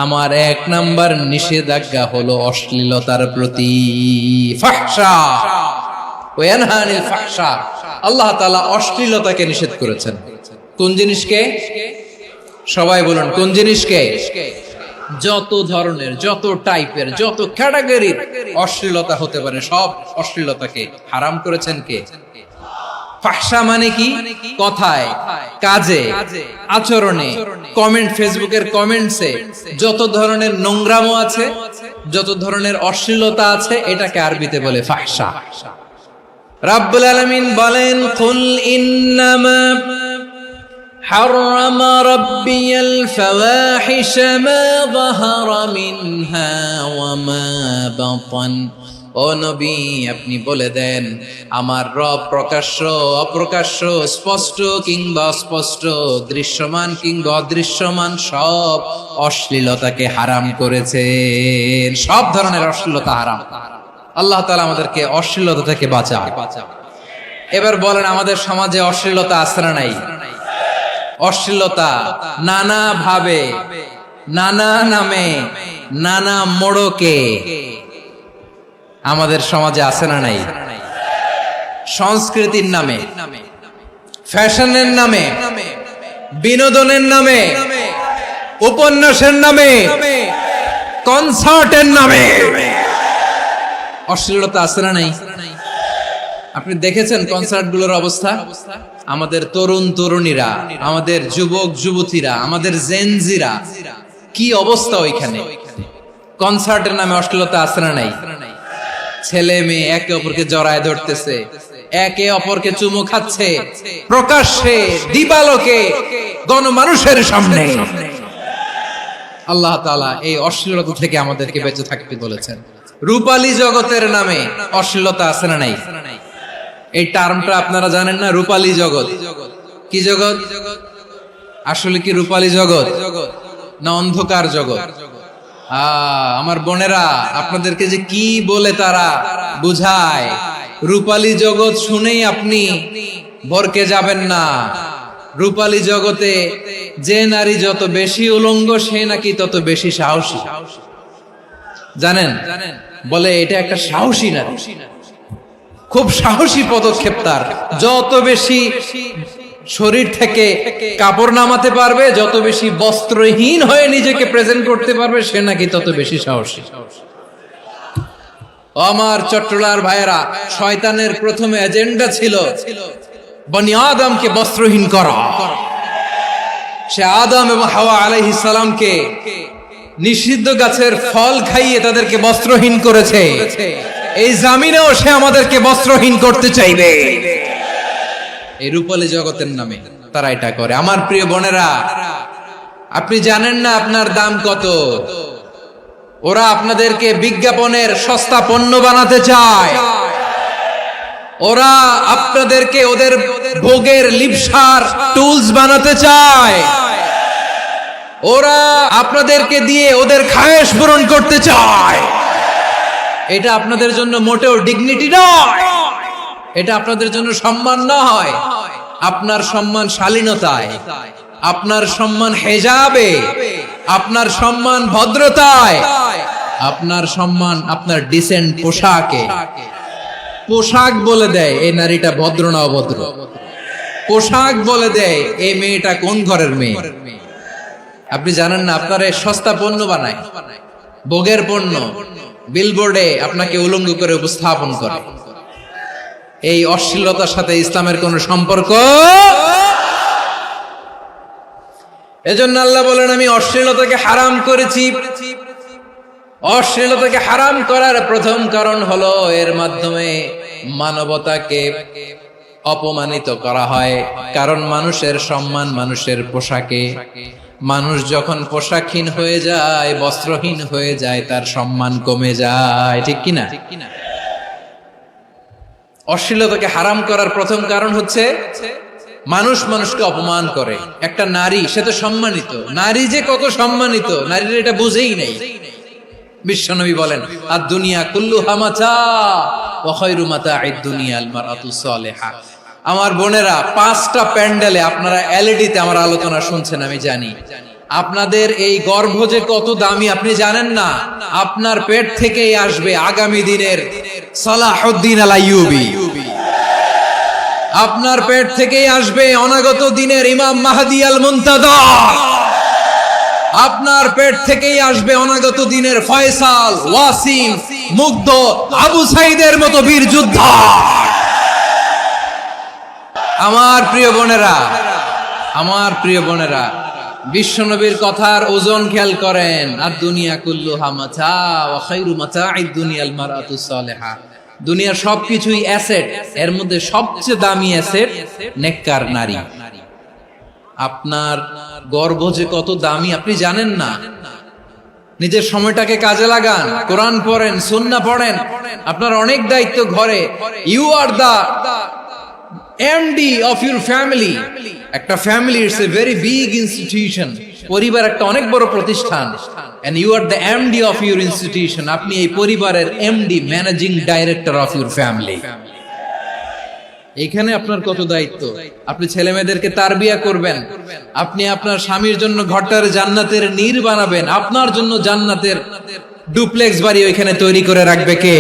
আমার 1 নাম্বার নিষেধাজ্ঞা হলো অশ্লীলতার প্রতি। ফাহশা, ওয়ায়ানহা আনিল ফাহশা, আল্লাহ তাআলা অশ্লীলতাকে নিষেধ করেছেন। কোন জিনিসকে? সবাই বলুন, কোন জিনিসকে? যত ধরনের, যত টাইপের, যত ক্যাটাগরির অশ্লীলতা হতে পারে, সব অশ্লীলতাকে হারাম করেছেন কে? ফাহশা মানে কি? কথায়, কাজে, আচরণে, কমেন্ট, ফেসবুকের কমেন্টসে যত ধরনের নোংরামো আছে, যত ধরনের অশ্লীলতা আছে, এটাকে আরবিতে বলে ফাহশা। রাব্বুল আলামিন বলেন, কুল ইন্নামা حرم ربي الفواحش ما ظهر منها وما بطن। ও নবী, আপনি বলে দেন, আমার রব প্রকাশ্য অপ্রকাশ্য, স্পষ্ট কিংবা অস্পষ্ট, দৃশ্যমান কিংবা অদৃশ্যমান সব অশ্লীলতাকে হারাম করেছেন। সব ধরনের অশ্লীলতা হারাম। আল্লাহ তাআলা আমাদেরকে অশ্লীলতা থেকে বাঁচায়। এবার বলেন, আমাদের সমাজে অশ্লীলতা আছে না নাই? অশ্লীলতা নানা ভাবে, নানা নামে, নানা মোড়কে আমাদের সমাজে আছে না নাই? সংস্কৃতির নামে, ফ্যাশনের নামে, বিনোদনের নামে, উপন্যাসের নামে, কনসার্টের নামে অশ্লীলতা আছে না নাই? আপনি দেখেছেন কনসার্ট গুলোর অবস্থা? আমাদের তরুণ তরুণীরা, আমাদের যুবক যুবতীরা, আমাদের জেনজিরা, কি অবস্থা ওইখানে? কনসার্টের নামে অশ্লীলতা আছে না নাই? ছেলে মেয়ে একে অপরকে জড়ায় ধরতেছে, একে অপরকে চুমু খাচ্ছে প্রকাশ্যে দিবালোকে গণমানুষের সামনে। আল্লাহ তাআলা এই অশ্লীলতা থেকে আমাদেরকে বেঁচে থাকতে বলেছেন। রূপালী জগতের নামে অশ্লীলতা আছে না নাই? এই টার্মটা আপনারা জানেন না? রূপালী জগৎ কি জগৎ? আসলে কি রূপালী জগৎ না অন্ধকার জগৎ? আমার বোনেরা, আপনাদেরকে যে কি বলে তারা বুঝায়, রূপালী জগৎ শুনেই আপনি ভরকে যাবেন না। রূপালী জগতে যে নারী যত বেশি উলঙ্গ সে নাকি তত বেশি সাহসী। জানেন? বলে এটা একটা সাহসী নারী, খুব সাহসী পদক্ষেপ তার। যত বেশি শরীর থেকে কাপড় নামাতে পারবে, যত বেশি বস্ত্রহীন হয়ে নিজেকে প্রেজেন্ট করতে পারবে, সে নাকি তত বেশি সাহসী। আমার চট্টলার ভাইয়েরা, শয়তানের প্রথম এজেন্ডা ছিল বনি আদমকে বস্ত্রহীন করা। সে আদম এবং হাওয়া আলাইহিস সালামকে নিষিদ্ধ গাছের ফল খাইয়ে তাদেরকে বস্ত্রহীন করেছে। এই জামিনেও সে আমাদেরকে বস্ত্রহীন করতে চাইবে। এই রূপালী জগতের নামে তারা এটা করে। আমার প্রিয় বোনেরা, আপনি জানেন না আপনার দাম কত? ওরা আপনাদেরকে বিজ্ঞাপনের সস্তা পণ্য বানাতে চায়। ওরা আপনাদেরকে ওদের ভোগের লিপসার টুলস বানাতে চায়। ওরা আপনাদেরকে দিয়ে ওদের খায়েশ পূরণ করতে চায়। এটা আপনাদের জন্য মোটেও ডিগনিটি নয়, এটা আপনাদের জন্য সম্মান নয়। আপনার সম্মান শালীনতায়, আপনার সম্মান হেজাবে, আপনার সম্মান ভদ্রতায়, আপনার সম্মান আপনার ডিসেন্ট পোশাকে। পোশাক বলে দেয় এই নারীটা ভদ্র না অভদ্র। পোশাক বলে দেয় এই মেয়েটা কোন ঘরের মেয়ে। আপনি জানেন না? আপনার সস্তা পণ্য বানায়, ভোগের পণ্য, বিলবোর্ডে আপনাকে উলঙ্গ করে উপস্থাপন করে। এই অশ্লীলতার সাথে ইসলামের কোন সম্পর্ক? এজন্য আল্লাহ বলেন, আমি অশ্লীলতাকে হারাম করেছি। অশ্লীলতাকে হারাম করার প্রথম কারণ হলো এর মাধ্যমে মানবতাকে অপমানিত করা হয়। কারণ মানুষের সম্মান মানুষের পোশাকে। মানুষ যখন পোশাকহীন হয়ে যায়, বস্ত্রহীন হয়ে যায়, তার সম্মান কমে যায়। ঠিক কিনা? অশ্লীলতাকে হারাম করার প্রথম কারণ হচ্ছে মানুষ মানুষকে অপমান করে। একটা নারী, সে তো সম্মানিত। নারী যে কত সম্মানিত, নারীরা এটা বুঝেই নেই। বিশ্বনবী বলেন, আদ-দুনিয়া কুল্লুহা মাতা ওয়া খায়রু মাতা'আদ দুনিয়া আল মারআতুস সালিহা। আমার বোনেরা, 5টা প্যান্ডেলে আপনারা এলইডিতে আমার আলোচনা শুনছেন, আমি জানি। আপনাদের এই গর্ভ যে কত দামি আপনি জানেন না। আপনার পেট থেকেই আসবে আগামী দিনের সালাহুদ্দিন আল আইয়ুবী। আপনার পেট থেকেই আসবে অনাগত দিনের ইমাম মাহদী আল মুনতাযর। আপনার পেট থেকেই আসবে অনাগত দিনের ফয়সাল, ওয়াসিম, মুগ্ধ, আবু সাইদের মতো বীর যোদ্ধা। আমার প্রিয় বোনেরা, আমার প্রিয় বোনেরা, বিশ্বনবীর কথার ওজন খেয়াল করেন। আদ-দুনিয়া কুল্লুহা মাতা ওয়া খায়রু মাতা'আদ দুনিয়া আল মারআতুস সালিহা। দুনিয়ার সবকিছুই অ্যাসেট, এর মধ্যে সবচেয়ে দামি অ্যাসেট নেককার নারী। আপনার গর্ভ যে কত দামি আপনি জানেন না। নিজের সময়টাকে কাজে লাগান, কোরআন পড়েন, সুন্নাহ পড়েন। আপনার অনেক দায়িত্ব ঘরে। You are the MD of your family. একটা family it's a very big institution. পরিবার একটা অনেক বড় প্রতিষ্ঠান। and you are the MD of your institution. আপনি এই পরিবারের MD, managing director of your family. এখানে আপনার কত দায়িত্ব। আপনি ছেলে মেয়েদেরকে তারবিয়া করবেন। আপনি আপনার স্বামীর জন্য ঘরটার জান্নাতের নীর বানাবেন। আপনার জন্য জান্নাতের ডুপ্লেক্স বাড়ি ওইখানে তৈরি করে রাখবে কে?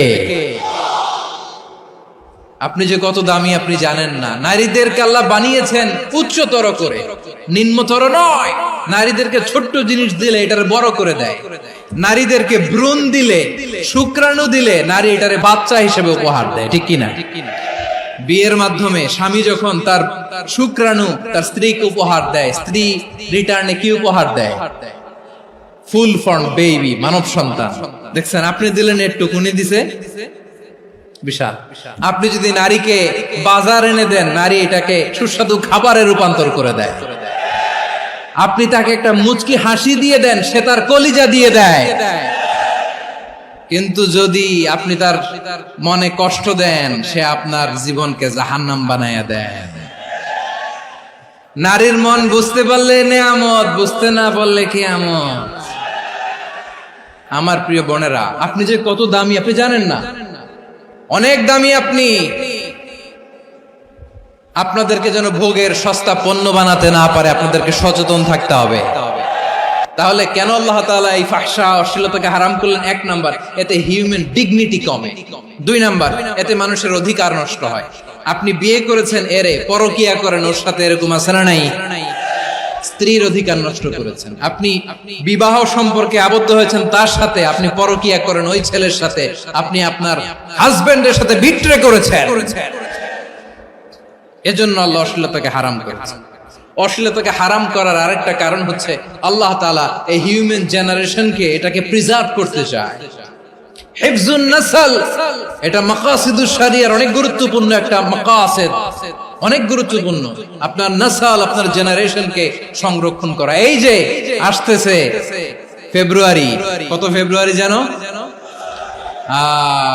আপনি যে কত দামি আপনি জানেন না। নারীদেরকে আল্লাহ বানিয়েছেন উচ্চতর করে, নিম্নতর নয়। নারীদেরকে ছোট্ট জিনিস দিলে এটারে বড় করে দেয়। নারীদেরকে ভ্রূণ দিলে, শুক্রাণু দিলে নারী এটারে বাচ্চা হিসেবে উপহার দেয়। ঠিক কিনা? বিয়ের মাধ্যমে স্বামী যখন তার শুক্রাণু তার স্ত্রীকে উপহার দেয়, স্ত্রী রিটার্নে কি উপহার দেয়? ফুল ফর্ম বেবি, মানব সন্তান। দেখছেন, আপনি দিলেন একটু, উনি দিছে বিশাল। আপনি যদি নারীকে বাজার এনে দেন, নারী এটাকে সুস্বাদু খাবারে রূপান্তর করে দেয়। আপনি তাকে একটা মুচকি হাসি দিয়ে দেন, সে তার কলিজা দিয়ে দেয়। কিন্তু যদি আপনি তার মনে কষ্ট দেন, সে আপনার জীবনকে জাহান্নাম বানায়া দেয়। নারীর মন বুঝতে পারলে নেয়ামত, বুঝতে না পারলে কিয়ামত। আমার প্রিয় বোনেরা, আপনি যে কত দামি আপনি জানেন না, অনেক দামি আপনি। আপনাদেরকে যেন ভোগের সস্তা পণ্য বানাতে না পারে, আপনাদেরকে সচেতন থাকতে হবে। তাহলে কেন আল্লাহ তাআলা এই ফাহশা অশ্লীলতাকে হারাম করলেন? 1 নাম্বার, এতে হিউম্যান ডিগনিটি কমে। 2 নাম্বার, এতে মানুষের অধিকার নষ্ট হয়। আপনি বিয়ে করেছেন, এরে পরকিয়া করেন, ওর সাথে এরকম আছে না নাই? স্ত্রীর অধিকার নষ্ট করেছেন। আপনি বিবাহ সম্পর্কে আবদ্ধ হয়েছেন তার সাথে, আপনি পরকিয়া করেন ওই ছেলের সাথে, আপনি আপনার হাজবেন্ডের সাথে বিট্রে করেছেন। এজন্য আল্লাহ অশ্লীলতাকে হারাম করেছেন। অশ্লীলতাকে হারাম করার আরেকটা কারণ হচ্ছে আল্লাহ তাআলা এই হিউম্যান জেনারেশনকে এটাকে প্রিজার্ভ করতে চায়। হিফজুন নাসল, এটা মাকাসিদুশ শরিয়ার অনেক গুরুত্বপূর্ণ একটা মাকাসিদ, অনেক গুরুত্বপূর্ণ। আপনার নাসল, আপনার জেনারেশনকে সংরক্ষণ করা। এই যে আসতেছে ফেব্রুয়ারি, কত ফেব্রুয়ারি জানো?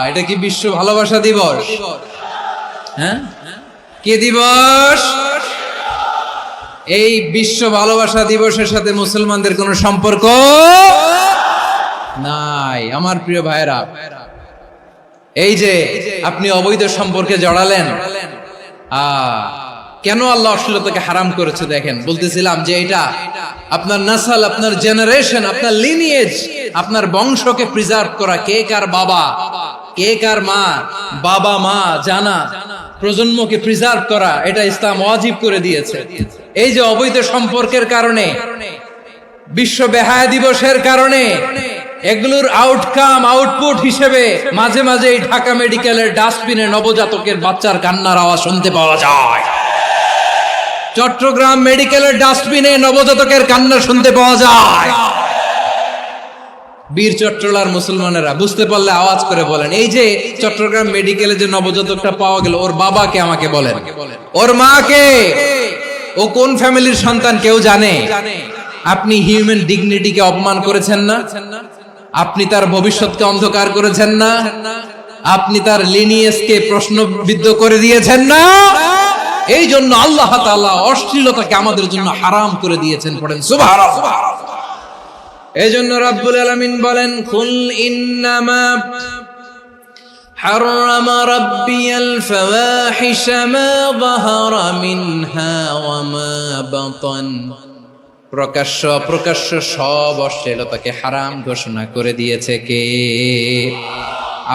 এটা কি বিশ্ব ভালোবাসা দিবস? হ্যাঁ, কি দিবস? এই বিশ্ব ভালোবাসা দিবসের সাথে মুসলমানদের কোনো সম্পর্ক নাই। আমার প্রিয় ভাইরা, এই যে আপনি অবৈধ সম্পর্কে জড়ালেন, কেন আল্লাহ অশ্লীলতাকে হারাম করেছে দেখেন। বলতেছিলাম যে এটা আপনার নাসল, আপনার জেনারেশন, আপনার লিনিয়েজ, আপনার বংশকে প্রিজার্ভ করা। কে কার বাবা, কে কার মা, বাবা মা জানা, প্রজন্মকে প্রিজার্ভ করা, এটা ইসলাম ওয়াজিব করে দিয়েছে। এই যে অবৈধ সম্পর্কের কারণে, বিশ্ব বেহায়া দিবসের কারণে, এগুলোর আউটপুট হিসেবে মাঝে মাঝে এই ঢাকা মেডিকেলের ডাস্টবিনে নবজাতকের বাচ্চার কান্নার আওয়াজ শুনতে পাওয়া যায়। চট্টগ্রাম মেডিকেলের ডাস্টবিনে নবজাতকের কান্না শুনতে পাওয়া যায়। বীর চট্টলার মুসলমানেরা বুঝতে পারলে আওয়াজ করে বলেন, এই যে চট্টগ্রাম মেডিকেলে যে নবজাতকটা পাওয়া গেল, ওর বাবাকে আমাকে বলেন, ওর মাকে, ও কোন ফ্যামিলির সন্তান কেউ জানে? আপনি হিউম্যান ডিগনিটিকে অপমান করেছেন না? আপনি তার ভবিষ্যৎকে অন্ধকার করেছেন না? আপনি তার লিনিয়েজকে প্রশ্নবিদ্ধ করে দিয়েছেন না? এই জন্য আল্লাহ তাআলা অশ্লীলতাকে আমাদের জন্য হারাম করে দিয়েছেন। পড়েন সুবহানাল্লাহ। এই জন্য রাব্বুল আলামিন বলেন, কুল ইন্নামা حرم ربي الفواحش ما ظهر منها وما بطن। প্রকাশ্য অপ্রকাশ্য সব অশ্লীলতাকে হারাম ঘোষণা করে দিয়েছে কে?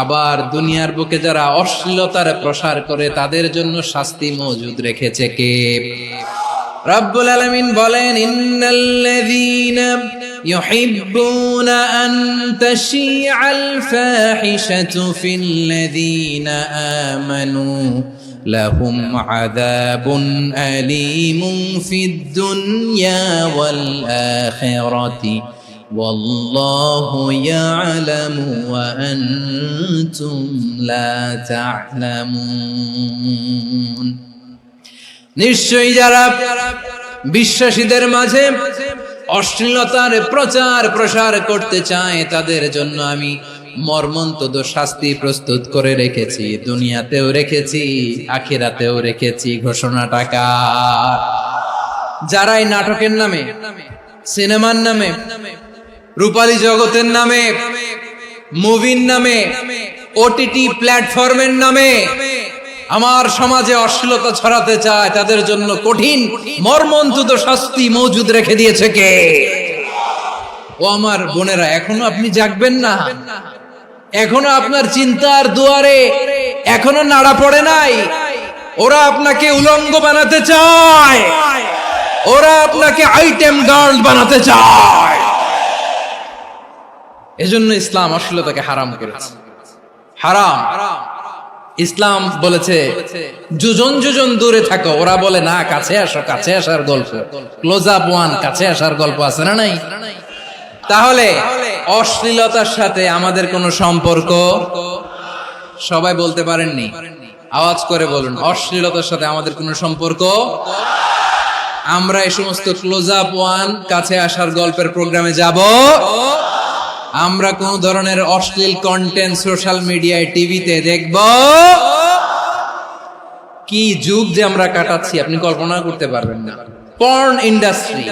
আবার দুনিয়ার বুকে যারা অশ্লীলতার প্রসার করে তাদের জন্য শাস্তি মজুদ রেখেছে কে? রব্বুল আলামিন বলেন, ইন্নাল্লাযীনা ইউহিব্বুনা আন তাশিআল ফাহিশাতু ফিল্লাযীনা আমানু লাহুম আযাবুন আলীমুন ফিদ দুনিয়া ওয়াল আখিরাতি ওয়াল্লাহু ইয়ালামু ওয়া আনতুম লা তা'লামুন। নিশ্চয়ই যারা বিশ্বাসীদের মাঝে অশ্লীলতার প্রচার প্রসার করতে চায় তাদের জন্য আমি মর্মন্তুদ শাস্তি প্রস্তুত করে রেখেছি, দুনিয়াতেও রেখেছি, আখিরাতেও রেখেছি। ঘোষণাটা কার? যারাই নাটকের নামে, সিনেমার নামে, রূপালী জগতের নামে, মুভির নামে, ওটিটি প্ল্যাটফর্মের নামে আমার সমাজে অশ্লীলতা ছড়াতে চায় তাদের জন্য কঠিন মর্মন্তুদ শাস্তি মজুদ রেখে দিয়েছে কে? ও আমার বোনেরা, এখনো আপনি জাগবেন না? এখনো আপনার চিন্তার দুয়ারে এখনো নাড়া পড়ে নাই? ওরা আপনাকে উলঙ্গ বানাতে চায়, ওরা আপনাকে আইটেম গার্ল বানাতে চায়। এজন্য ইসলাম অশ্লীলতাকে হারাম করেছে। হারাম। ইসলাম বলেছে যোজন যোজন দূরে থাকো, ওরা বলে না কাছে আসো, কাছে আসার গল্প, ক্লোজ আপ ওয়ান, কাছে আসার গল্প আছে না নাই? তাহলে অশ্লীলতার সাথে আমাদের কোনো সম্পর্ক সবাই বলতে পারেননি, আওয়াজ করে বলুন, অশ্লীলতার সাথে আমাদের কোনো সম্পর্ক। আমরা এই সমস্ত ক্লোজ আপ ওয়ান, কাছে আসার গল্পের প্রোগ্রামে যাব। আমরা কোন ধরনের অশ্লীল কন্টেন্ট সোশ্যাল মিডিয়ায়, টিভিতে দেখব। কি যুগ যে আমরা কাটাচ্ছি আপনি কল্পনা করতে পারবেন না। পর্ন ইন্ডাস্ট্রি,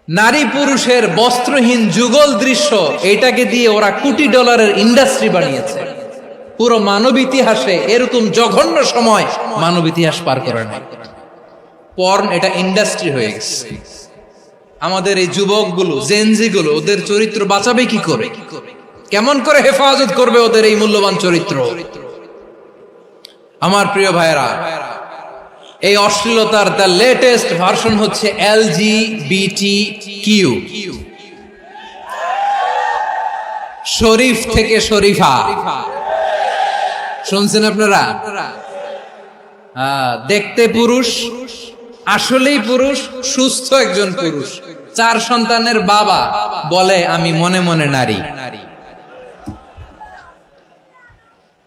নারী পুরুষের বস্ত্রহীন যুগল দৃশ্য, এটাকে দিয়ে ওরা কোটি ডলারের ইন্ডাস্ট্রি বানিয়েছে। পুরো মানব ইতিহাসে এরকম জঘন্য সময় মানব ইতিহাস পার করে নাই। পর্ন এটা ইন্ডাস্ট্রি হয়ে গেছে। আমাদের এই যুবকগুলো, জেনজি গুলো, ওদের চরিত্র বাঁচাবে কি করে? কেমন করে হেফাজত করবে ওদের এই মূল্যবান চরিত্র? আমার প্রিয় ভাইরা, এই অশ্লীলতার দ্য লেটেস্ট ভার্সন হচ্ছে LGBTQ, শরীফ থেকে শরীফা। শুনছেন আপনারা? দেখতে পুরুষ, আসলেই পুরুষ, সুস্থ একজন পুরুষ, 4 সন্তানের বাবা, বলে আমি মনে মনে নারী।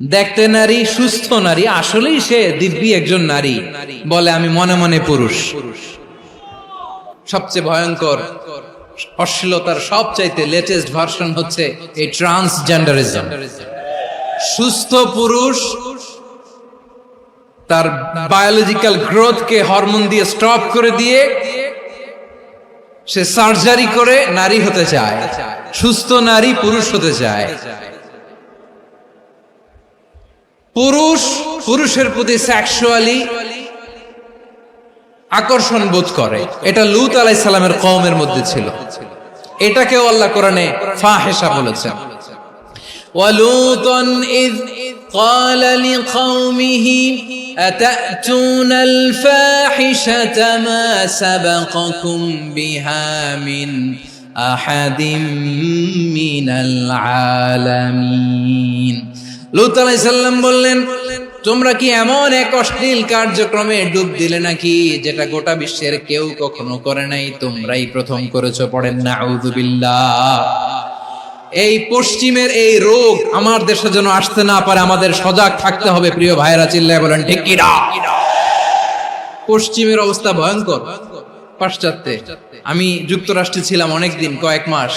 দেখতে নারী, সুস্থ নারী, আসলেই সে দিব্যি একজন নারী, বলে আমি মনে মনে পুরুষ। সবচেয়ে ভয়ঙ্কর অশ্লীলতার সবচাইতে লেটেস্ট ভার্সন হচ্ছে এই ট্রান্সজেন্ডারিজম। সুস্থ পুরুষ তার বায়োলজিক্যাল গ্রোথকে হরমোন দিয়ে স্টপ করে দিয়ে সে সার্জারি করে নারী হতে চায়। সুস্থ নারী পুরুষ হতে চায়। পুরুষ পুরুষের প্রতি সেক্সুয়ালি আকর্ষণ বোধ করে। এটা লূত আলাইহিস সালামের কওমের মধ্যে ছিল। এটাকেও আল্লাহ কোরআনে ফাহিশা বলেছেন। ওয়ালুতান ইয قال لقومه أتأتون الفاحشة ما سبقكم بها من أحد من العالمين। লূত আলাইহিস সালাম বললেন, তোমরা কি এমন এক অশ্লীল কার্যক্রমে ডুব দিলে নাকি যেটা গোটা বিশ্বের কেউ কখনো করে নাই, তোমরাই প্রথম করেছো। পড়েন নাউযুবিল্লাহ। এই পশ্চিমের এই রোগ আমার দেশে যেন আসতে না পারে, আমাদের সজাগ থাকতে হবে। প্রিয় ভাইরা চিল্লায় বলেন ঠিক কি না? পশ্চিমের অবস্থা ভয়ঙ্কর। পাশ্চাত্যে, আমি যুক্তরাষ্ট্রে ছিলাম অনেকদিন, কয়েক মাস,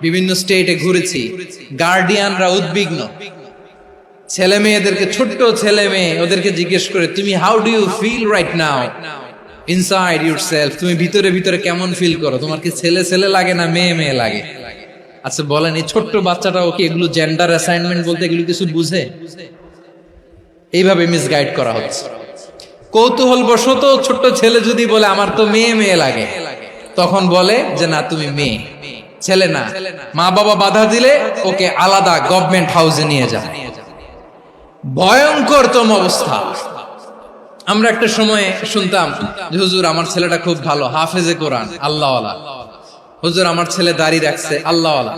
বিভিন্ন স্টেটে ঘুরেছি। গার্ডিয়ানরা উদ্বিগ্ন, ছেলে মেয়েদেরকে, ছোট্ট ছেলে মেয়ে, ওদেরকে জিজ্ঞেস করে, তুমি how do you feel right now inside yourself? তুমি ভিতরে ভিতরে কেমন ফিল করো? তোমার কি ছেলে ছেলে লাগে না মেয়ে মেয়ে লাগে? আচ্ছা বলেন, এই ছোট্ট বাচ্চাটাও কি এগুলো জেন্ডার অ্যাসাইনমেন্ট বলতে এগুলো কিছু বুঝে? এইভাবে মিসগাইড করা হচ্ছে। কৌতূহল বশত ছোট্ট ছেলে যদি বলে আমার তো মেয়ে মেয়ে লাগে, তখন বলে যে না তুমি মেয়ে, ছেলে না। মা বাবা বাধা দিলে ওকে আলাদা গভর্নমেন্ট হাউসে নিয়ে যায়। ভয়ঙ্করতম অবস্থা। আমরা একটা সময় শুনতাম যে হুজুর আমার ছেলেটা খুব ভালো, হাফেজে কোরআন, আল্লাহওয়ালা। হুজুর আমার ছেলে দাড়ি রাখছে, আল্লাহওয়ালা।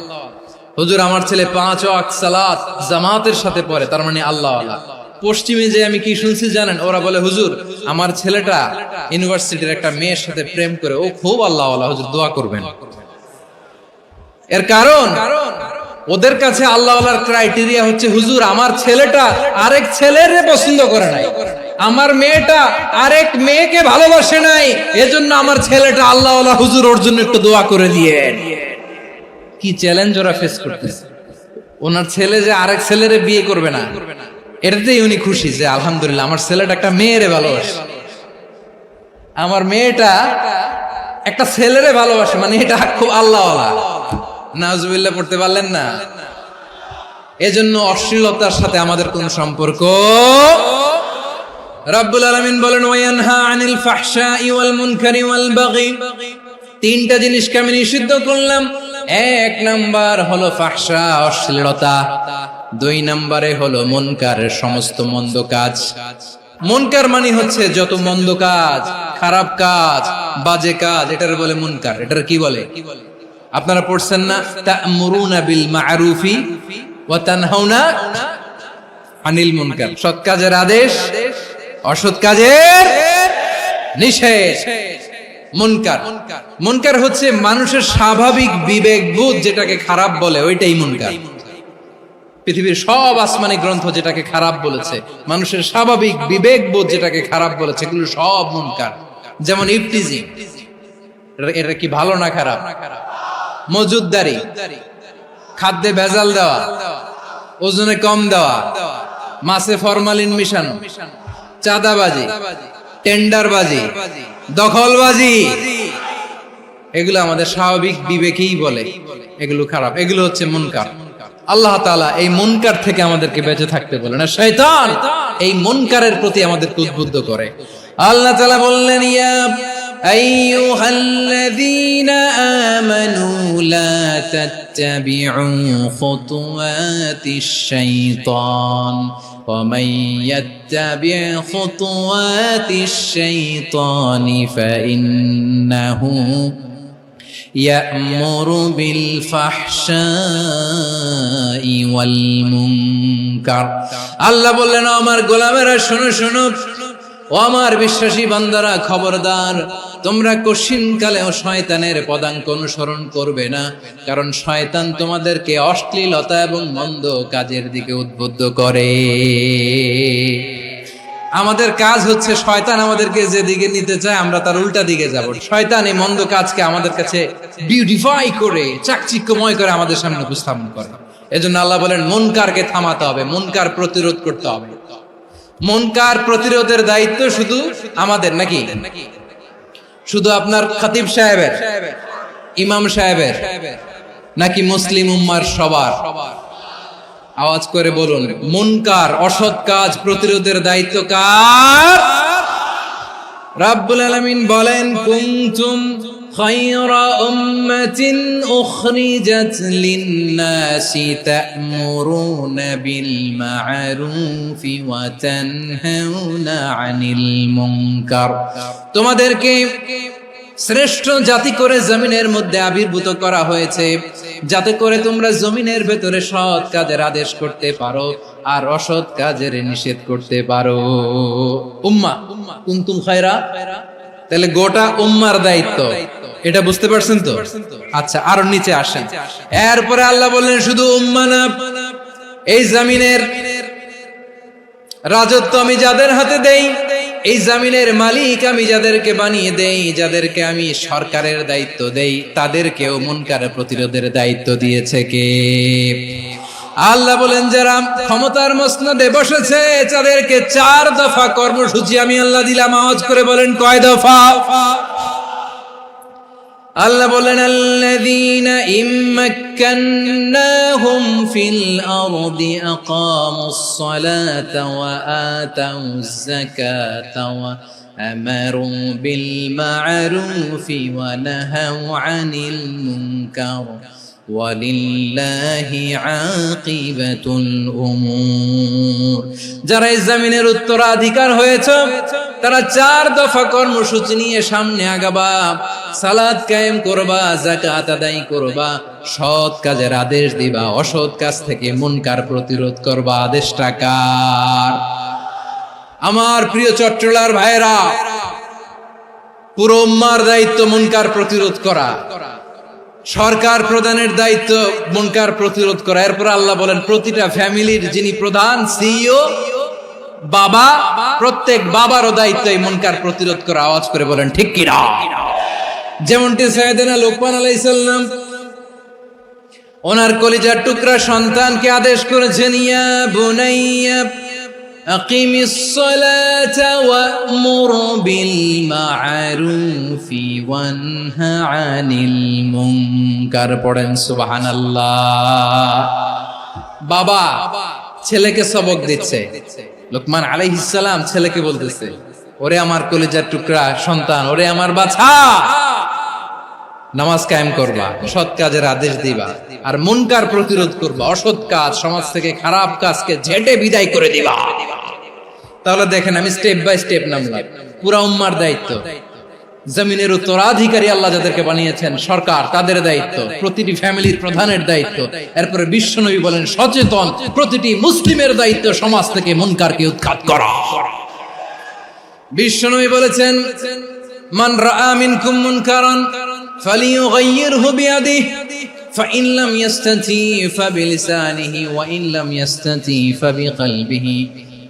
হুজুর আমার ছেলে 5 ওয়াক্ত সালাত জামাতের সাথে পড়ে, তার মানে আল্লাহওয়ালা। পশ্চিমে যে আমি কি শুনছি জানেন? ওরা বলে হুজুর আমার ছেলেটা ইউনিভার্সিটির একটা মেয়ের সাথে প্রেম করে, ও খুব আল্লাহওয়ালা, হুজুর দোয়া করবেন। এর কারণ ওদের কাছে আল্লাহওয়ালার ক্রাইটেরিয়া হচ্ছে হুজুর আমার ছেলেটা আরেক ছেলের পছন্দ করে নাই, আমার মেয়েটা আরেক মেয়েকে ভালোবাসে নাই, এজন্য আমার ছেলেটা আল্লাহওয়ালা, হুজুর ওর জন্য একটু দোয়া করে দিয়ে। কি চ্যালেঞ্জ ওরা ফেস করতেছে। ওনার ছেলে যে আরেক ছেলেরে বিয়ে করবে না, এটাতেই উনি খুশি যে আলহামদুলিল্লাহ আমার ছেলেটা একটা মেয়েরে ভালোবাসে, আমার মেয়েটা একটা ছেলেরে ভালোবাসে, মানে এটা খুব আল্লাহওয়ালা। নাউজুবিল্লাহ পড়তে পারলেন না? এজন্য অশ্লীলতার সাথে আমাদের কোন সম্পর্ক। রব্বুল আলামিন বলেন ওয়ায়ানহা আনিল ফাহশাই ওয়াল মুনকারি ওয়াল বাগি। 3টা জিনিসকে আমি নিষিদ্ধ করলাম। 1 নাম্বার হলো ফাহশা, অশ্লীলতা। 2 নম্বরে হলো মুনকার, সমস্ত মন্দ কাজ। মুনকার মানে হচ্ছে যত মন্দ কাজ, খারাপ কাজ, বাজে কাজ, এটার বলে মুনকার। এটার কি বলে? আপনারা পড়ছেন না, তা'মুরুনা বিল মা'রুফি ওয়া তানহাউনা আনিল মুনকার। সৎ কাজের আদেশ, অসৎ কাজের নিষেধ। মুনকার, মুনকার হচ্ছে মানুষের স্বাভাবিক বিবেকবোধ যেটাকে খারাপ বলে, ওইটাই মুনকার। পৃথিবীর সব আসমানি গ্রন্থ যেটাকে খারাপ বলেছে, মানুষের স্বাভাবিক বিবেকবোধ যেটাকে খারাপ বলেছে, এগুলো সব মুনকার। যেমন ইফতিজিং, এটা কি ভালো না খারাপ? মজুদদারি, খাদ্যে ভেজাল দেওয়া, ওজনে কম দেওয়া, মাছে ফরমালিন মিশানো, চাঁদাবাজি, টেন্ডারবাজি, দখলবাজি, এগুলো আমাদের স্বাভাবিক বিবেকেই বলে এগুলো খারাপ, এগুলো হচ্ছে মুনকার। আল্লাহ তাআলা এই মুনকার থেকে আমাদেরকে বেঁচে থাকতে বলেন, আর শয়তান এই মুনকারের প্রতি আমাদেরকে উদ্বুদ্ধ করে। আল্লাহ তাআলা বললেন, ইয়া আইয়ুহাল্লাযীনা আমানু লা তাত্তাবিউ খুতুওয়াতিশ শাইতান ওয়া মান ইয়াত্তাবি' খুতুওয়াতিশ শাইতানি ফাইন্নাহু ইয়া'মুরু বিল ফাহশাই ওয়াল মুনকার। আল্লাহ বললেন, আমার গোলামেরা শোনো শোনো, ও আমার বিশ্বাসী বান্দারা খবরদার, তোমরা কশিনকালেও শয়তানের পদাঙ্ক অনুসরণ করবে না, কারণ শয়তান তোমাদেরকে অশ্লীলতা এবং মন্দ কাজের দিকে উদ্বুদ্ধ করে। আমাদের কাজ হচ্ছে শয়তান আমাদেরকে যেদিকে নিতে চায় আমরা তার উল্টা দিকে যাব। শয়তান এই মন্দ কাজকে আমাদের কাছে বিউটিফাই করে, চাকচিক্যময় করে আমাদের সামনে উপস্থাপন করে। এজন্য আল্লাহ বলেন, মুনকারকে থামাতে হবে, মুনকার প্রতিরোধ করতে হবে। মুনকার প্রতিরোধের দায়িত্ব শুধু আমাদের নাকি? শুধু আপনার খতিব সাহেবের, ইমাম সাহেবের, নাকি মুসলিম উম্মার সবার? আওয়াজ করে বলুন, মুনকার অসৎ কাজ প্রতিরোধের দায়িত্ব কার? রাব্বুল আলামিন বলেন, কুনতুম খায়রা উম্মাতিন উখরিজাত লিন-নাসি তা'মুরুনা বিল মা'রুফি ওয়া তানহাউনা আনিল মুনকার। তোমাদেরকে শ্রেষ্ঠ জাতি করে জমিনের মধ্যে আবির্ভূত করা হয়েছে, যাতে করে তোমরা জমিনের ভেতরে সৎ কাজের আদেশ করতে পারো আর অসৎ কাজের নিষেধ করতে পারো। উম্মাহ, কুনতুম খায়রা, তাহলে গোটা উম্মার দায়িত্ব, এটা বুঝতে পারছেন তো? আচ্ছা, আরো নিচে আসেন। এরপরে আল্লাহ বললেন, শুধু উম্মাহ না, এই জমিনের রাজত্ব আমি যাদের হাতে দেই, এই জমিনের মালিক আমি যাদেরকে বানিয়ে দেই, যাদেরকে আমি সরকারের দায়িত্ব দেই, তাদেরকেও মুনকার প্রতিরোধের দায়িত্ব দিয়েছে কে? আল্লাহ বলেন, যারা ক্ষমতার মসনদে বসেছে তাদেরকে 4 দফা কর্মসূচি আমি আল্লাহ দিলাম। আওয়াজ করে বলেন, কয় দফা? আল্লাহ বলেন, আল্লাযীনা ইম্মাক্কান্নাহুম ফিল আরদি আকামুস সালাতা ওয়া আতাউয যাকাতা ওয়া আমারু বিল মা'রুফি ওয়া নাহাউ আনিল মুনকার ওয়ালিল্লাহি আকিবাতুল উমুর। যারা এই জমিনের উত্তরাধিকার হয়েছে তারা 4 দফা কর্মসূচি নিয়ে সামনে আগাবা। সালাত কায়েম করবা, যাকাত আদায় করবা, সৎ কাজের আদেশ দিবা, অসৎ কাজ থেকে মুনকার প্রতিরোধ করবা। আদেশটা কার? আমার প্রিয় চট্টলার ভাইরা, পুরো উম্মার দায়িত্ব মুনকার প্রতিরোধ করা, সরকার প্রধানের দায়িত্ব মুনকার প্রতিরোধ করা। এরপর আল্লাহ বলেন, প্রতিটা ফ্যামিলির যিনি প্রধান সিইও বাবা, প্রত্যেক বাবারও দায়িত্ব এই মুনকার প্রতিরোধ করা। আওয়াজ করে বলেন, ঠিক কি না? যেমনটি সাইয়েদনা লোকমান আলাইহিস সালাম ওনার কলিজার টুকরা সন্তানকে আদেশ করেছেন, ইয়া বুনাইয়া আকিমিস সালাতা ওয়া'মুর বিল মা'রুফি ওয়ানহা আনিল মুনকার। পড়েন সুবহানাল্লাহ। বাবা ছেলেকে সবক দিচ্ছে, লোকমান আলাইহিস সালাম ছেলেকে বলতেছে, ওরে আমার কলিজার টুকরা সন্তান, ওরে আমার বাছা, নামাজ কায়েম করবা, সৎ কাজের আদেশ দিবা, আর মুনকার প্রতিরোধ করবা, অসৎ কাজ, সমাজ থেকে খারাপ কাজকে ঝেঁটে বিদায় করে দিবা। তাহলে দেখেন, আমি স্টেপ বাই স্টেপ নামলাম। পুরা উম্মার দায়িত্ব, জমিনের উত্তরাধিকারী আল্লাহ যাদেরকে বানিয়েছেন সরকার, তাদের দায়িত্ব, প্রতিটি ফ্যামিলির প্রধানের দায়িত্ব। এরপরে বিশ্বনবী বলেন, সচেতন প্রতিটি মুসলিমের দায়িত্ব সমাজ থেকে মুনকারকে উৎখাত করা। বিশ্বনবী বলেছেন, মান রাআ মিনকুম মুনকারান ফালিয়ুগাইয়িরহু বিয়াদিহি فإن لم يستطع فبلسانه وإن لم يستطع فبقلبه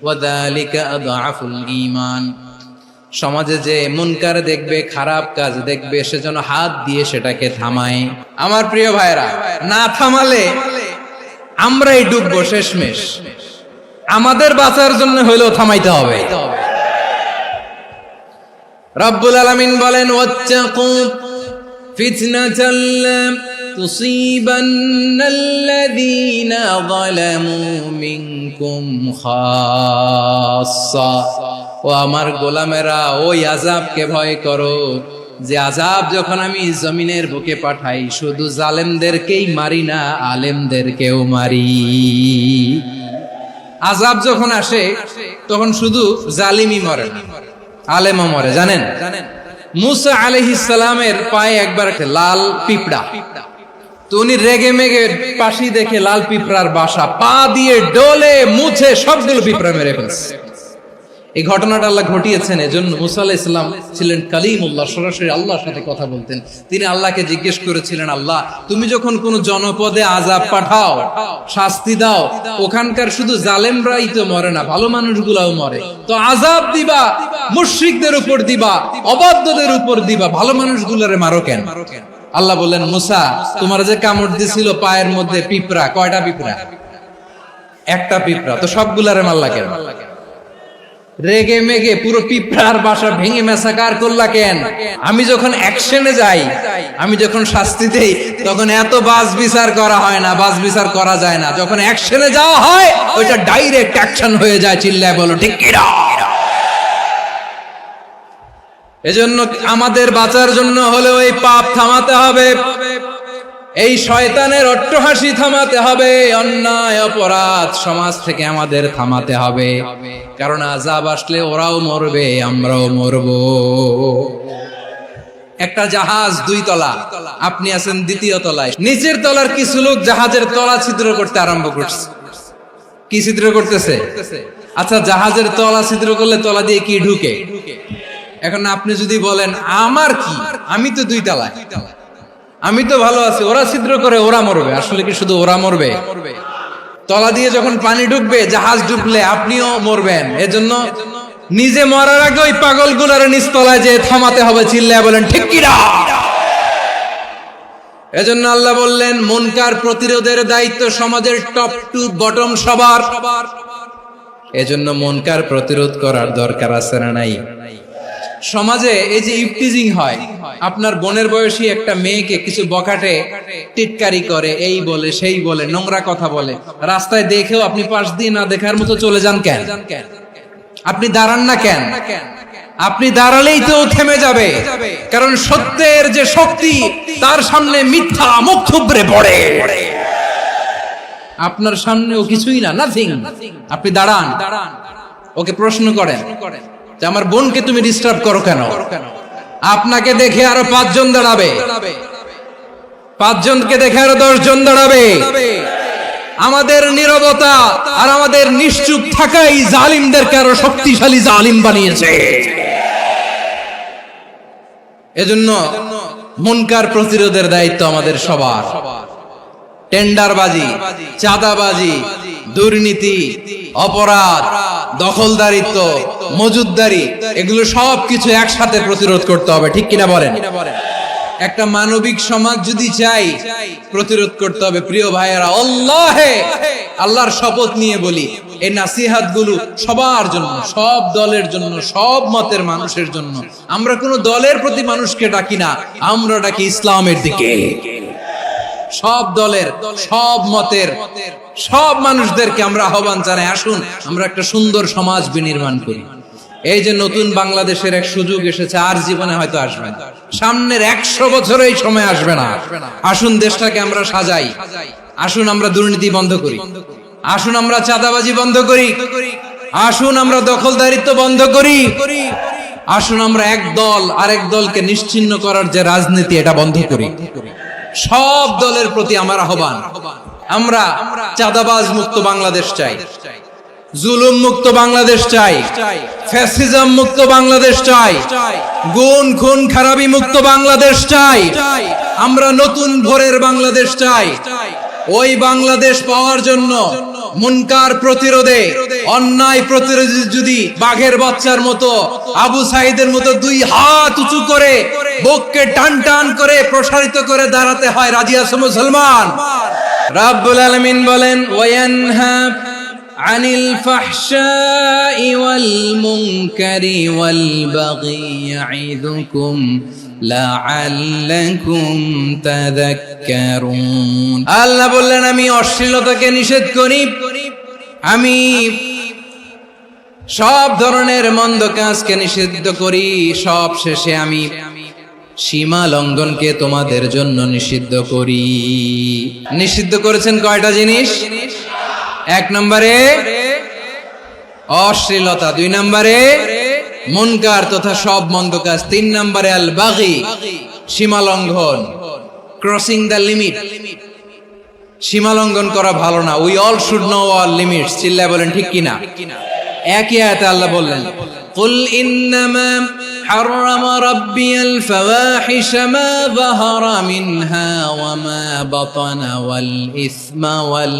وذلك أضعف الإيمان। সমাজে যে মুনকার দেখবে, খারাপ কাজ দেখবে, সেজন্য হাত দিয়ে সেটাকে থামায়। আমার প্রিয় ভাইরা, না থামালে আমরাই ডুববো শেষমেশ। আমাদের বাঁচার জন্য হইলেও থামাইতে হবে। রব্বুল আলামিন বলেন, ওয়াত্তাকু ফিতনাতাল লা তুসিবান্নাল্লাযীনা যালামু মিনকুম খাসসা। ও আমার গোলামেরা, ওই আযাবকে ভয় করো যে আযাব যখন আমি জমিনের বুকে পাঠাই, শুধু জালেমদেরকেই মারি না, আলেমদেরকেও মারি। আযাব যখন আসে তখন শুধু জালিমই মরে না, আলেমও মরে। জানেন, মুসা আলাইহিস সালামের পায়ে একবার লাল পিঁপড়া, তো উনি রেগে মেগে পাশি দেখে লাল পিঁপড়ার বাসা, পা দিয়ে ডলে মুছে সবগুলো পিঁপড়া মেরে ফেলছে। এই ঘটনাটা আল্লাহ ঘটিয়েছেন। এজন্য মুসা আলাইহিস সালাম ছিলেন কালিমুল্লাহ, সরাসরি আল্লাহর সাথে কথা বলতেন। তিনি আল্লাহকে জিজ্ঞেস করেছিলেন, আল্লাহ তুমি যখন কোন জনপদে আযাব পাঠাও, শাস্তি দাও, ওখানকার শুধু জালেমরাই তো মরে না, ভালো মানুষগুলাও মরে, তো আযাব দিবা মুশরিকদের উপর দিবা, অবাধ্যদের উপর দিবা, ভালো মানুষগুলোরে মারো কেন? আল্লাহ বললেন, মুসা তোমার যে কামড় দিছিল পায়ের মধ্যে পিঁপড়া, কয়টা পিঁপড়া? একটা পিঁপড়া, তো সবগুলারে মারলা কেন? রেগে মেগে পুরো পিঁপড়ার বাসা ভেঙে মেসাকার করলা কেন? আমি যখন অ্যাকশনে যাই, আমি যখন শাস্তি দেই, তখন এত বাস বিচার করা হয় না, বাস বিচার করা যায় না। যখন অ্যাকশনে যাওয়া হয়, ওইটা ডাইরেক্ট অ্যাকশন হয়ে যায়। চিল্লায় বলো ঠিক কিনা? এজন্য আমাদের বাঁচার জন্য হলেও এই পাপ থামাতে হবে, এই শয়তানের অট্টহাসি থামাতে হবে, অন্যায় অপরাধ সমাজ থেকে আমাদের থামাতে হবে। কারণ আযাব আসলে ওরাও মরবে, আমরাও মরব। একটা জাহাজ 2 তলা, আপনি আছেন 2য় তলায়। নিচের তলার কিছু লোক জাহাজের তলা ছিদ্র করতে আরম্ভ করছে। কি ছিদ্র করতেছে? আচ্ছা, জাহাজের তলা ছিদ্র করলে তলা দিয়ে কি ঢুকে? এখন আপনি যদি বলেন আমার কি, আমি তো 2 তলায়, আমি তো ভালো আছি, ওরা ছিদ্র করে ওরা মরবে। আসলে কি শুধু ওরা মরবে? তলা দিয়ে যখন পানি ঢুকবে, জাহাজ ডুবলে আপনিও মরবেন। এজন্য নিজে মরার আগে ওই পাগলগুলোর নিচতলায় যে থামাতে হবে। চিল্লায় বলেন ঠিক কিনা? এজন্য আল্লাহ বললেন, মুনকার প্রতিরোধের দায়িত্ব সমাজের টপ টু বটম সবার। এজন্য মুনকার প্রতিরোধ করার দরকার আছে না নাই? সমাজে এই যে ইফটিজিং হয়, আপনার বোনের বয়সী একটা মেয়েকে কিছু বখাটে টিটকারি করে, এই বলে সেই বলে, নোংরা কথা বলে, রাস্তায় দেখেও আপনি পাশ দিয়ে না দেখার মতো চলে যান কেন? আপনি দাঁড়ান না কেন? আপনি দাঁড়ালেই তো থেমে যাবে, কারণ সত্যের যে শক্তি, তার সামনে মিথ্যা মুখ থুবড়ে পড়ে। আপনার সামনে ও কিছুই না, নাথিং। আপনি দাঁড়ান, ওকে প্রশ্ন করেন যে আমার বোনকে তুমি ডিস্টার্ব করো কেন? আপনাকে দেখে আরো 5 জন দাঁড়াবে, 5 জনকে দেখে আরো 10 জন দাঁড়াবে। আমাদের নীরবতা আর আমাদের নিশ্চুপ থাকাই জালিমদেরকে আরো শক্তিশালী জালিম বানিয়েছে। এজন্য মুনকার প্রতিরোধের দায়িত্ব আমাদের সবার। টেন্ডারবাজি, চাঁদাবাজি, দুর্নীতি, অপরাধ, দখলদারিত্ব, মজুদদারি, এগুলো সবকিছু একসাথে প্রতিরোধ করতে হবে। ঠিক কিনা বলেন? একটা মানবিক সমাজ যদি চাই, প্রতিরোধ করতে হবে। প্রিয় ভাইয়েরা, আল্লাহর শপথ নিয়ে বলি, এই নাসিহাত গুলো সবার জন্য, সব দলের জন্য, সব মতের মানুষের জন্য। আমরা কোনো দলের প্রতি মানুষকে ডাকি না, আমরা ডাকি ইসলামের দিকে। সব দলের, সব মতের, সব মানুষদেরকে আমরা আহ্বান জানাই, আসুন আমরা একটা সুন্দর সমাজ বিনির্মাণ করি। এই যে নতুন বাংলাদেশের এক সুযোগ এসেছে, আর জীবনে হয়তো আসবে না, সামনের 100 বছর এই সময় আসবে না। আসুন দেশটাকে আমরা সাজাই, আসুন আমরা দুর্নীতি বন্ধ করি, আসুন আমরা চাঁদাবাজি বন্ধ করি, আসুন আমরা দখলদারিত্ব বন্ধ করি, আসুন আমরা এক দল আরেক দলকে নিশ্চিহ্ন করার যে রাজনীতি, এটা বন্ধ করি। সব দলের প্রতি আমার আহ্বান, আমরা চাঁদাবাজ মুক্ত বাংলাদেশ চাই, জুলুম মুক্ত বাংলাদেশ চাই, ফ্যাসিজম মুক্ত বাংলাদেশ চাই, গুণ খুন খারাপি মুক্ত বাংলাদেশ চাই। আমরা নতুন ভোরের বাংলাদেশ চাই। ওই বাংলাদেশ পাওয়ার জন্য মুনকার প্রতিরোধে, অন্যায় প্রতিরোধে যদি বাঘের বাচ্চার মতো, আবু সাঈদের মতো দুই হাত উঁচু করে বুককে টান টান করে প্রসারিত করে দাঁড়াতে হয়, রাজি আছো মুসলমান? রাব্বুল আলামিন বলেন, ওয়ায়ানহা আনিল ফাহশাই ওয়াল মুনকারি ওয়াল বাগি ইয়াইদুকুম লাআল্লাকুম তাযাক্কারুন। আল্লাহ বললেন, আমি অশ্লীলতাকে নিষেধ করি, আমি সব ধরনের মন্দ কাজকে নিষিদ্ধ করি, সব শেষে আমি সীমা লঙ্ঘনকে তোমাদের জন্য নিষিদ্ধ করি। নিষিদ্ধ করেছেন কয়টা জিনিস? 1 নম্বরে অশ্লীলতা, 2 নম্বরে মুনকার তথা সব মন্দ কাজ, 3 নম্বরে আল বাগি সীমা লঙ্ঘন, ক্রসিং দ্য লিমিট। সীমা লঙ্ঘন করা ভালো না। We all should know our limits. চিল্লায় বলেন ঠিক কিনা? একই আয়াতে আল্লাহ বললেন, কুল ইন্নামা হাররামা রাব্বিয়াল ফাওয়াহিশা মা যাহারা মিনহা ওয়া মা বাতানা ওয়াল ইসমা ওয়াল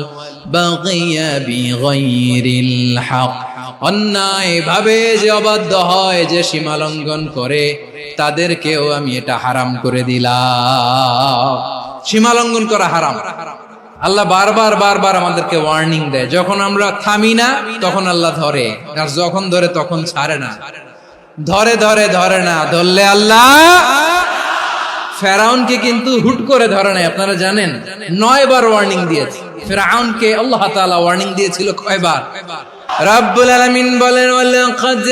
বাগিয়া বিগাইরিল হক। অন্যায় ভাবে যে অবাধ্য হয়, যে সীমা লঙ্ঘন করে, তাদেরকেও আমি এটা হারাম করে দিলাম। সীমা লঙ্ঘন করা হারাম। আল্লাহ বারবার বারবার আমাদেরকে ওয়ার্নিং দেয়। যখন আমরা থামি না তখন আল্লাহ ধরে, আর যখন ধরে তখন ছাড়ে না। ধরে ধরে ধরে না, ধরলে আল্লাহ। ফেরাউনকে কিন্তু হুট করে ধরে নাই, আপনারা জানেন 9 বার ওয়ার্নিং দিয়েছে। ফেরাউনকে আল্লাহ তাআলা ওয়ার্নিং দিয়েছিল কয়বার? রাব্বুল আলামিন বলেন, ওয়ালাকাদ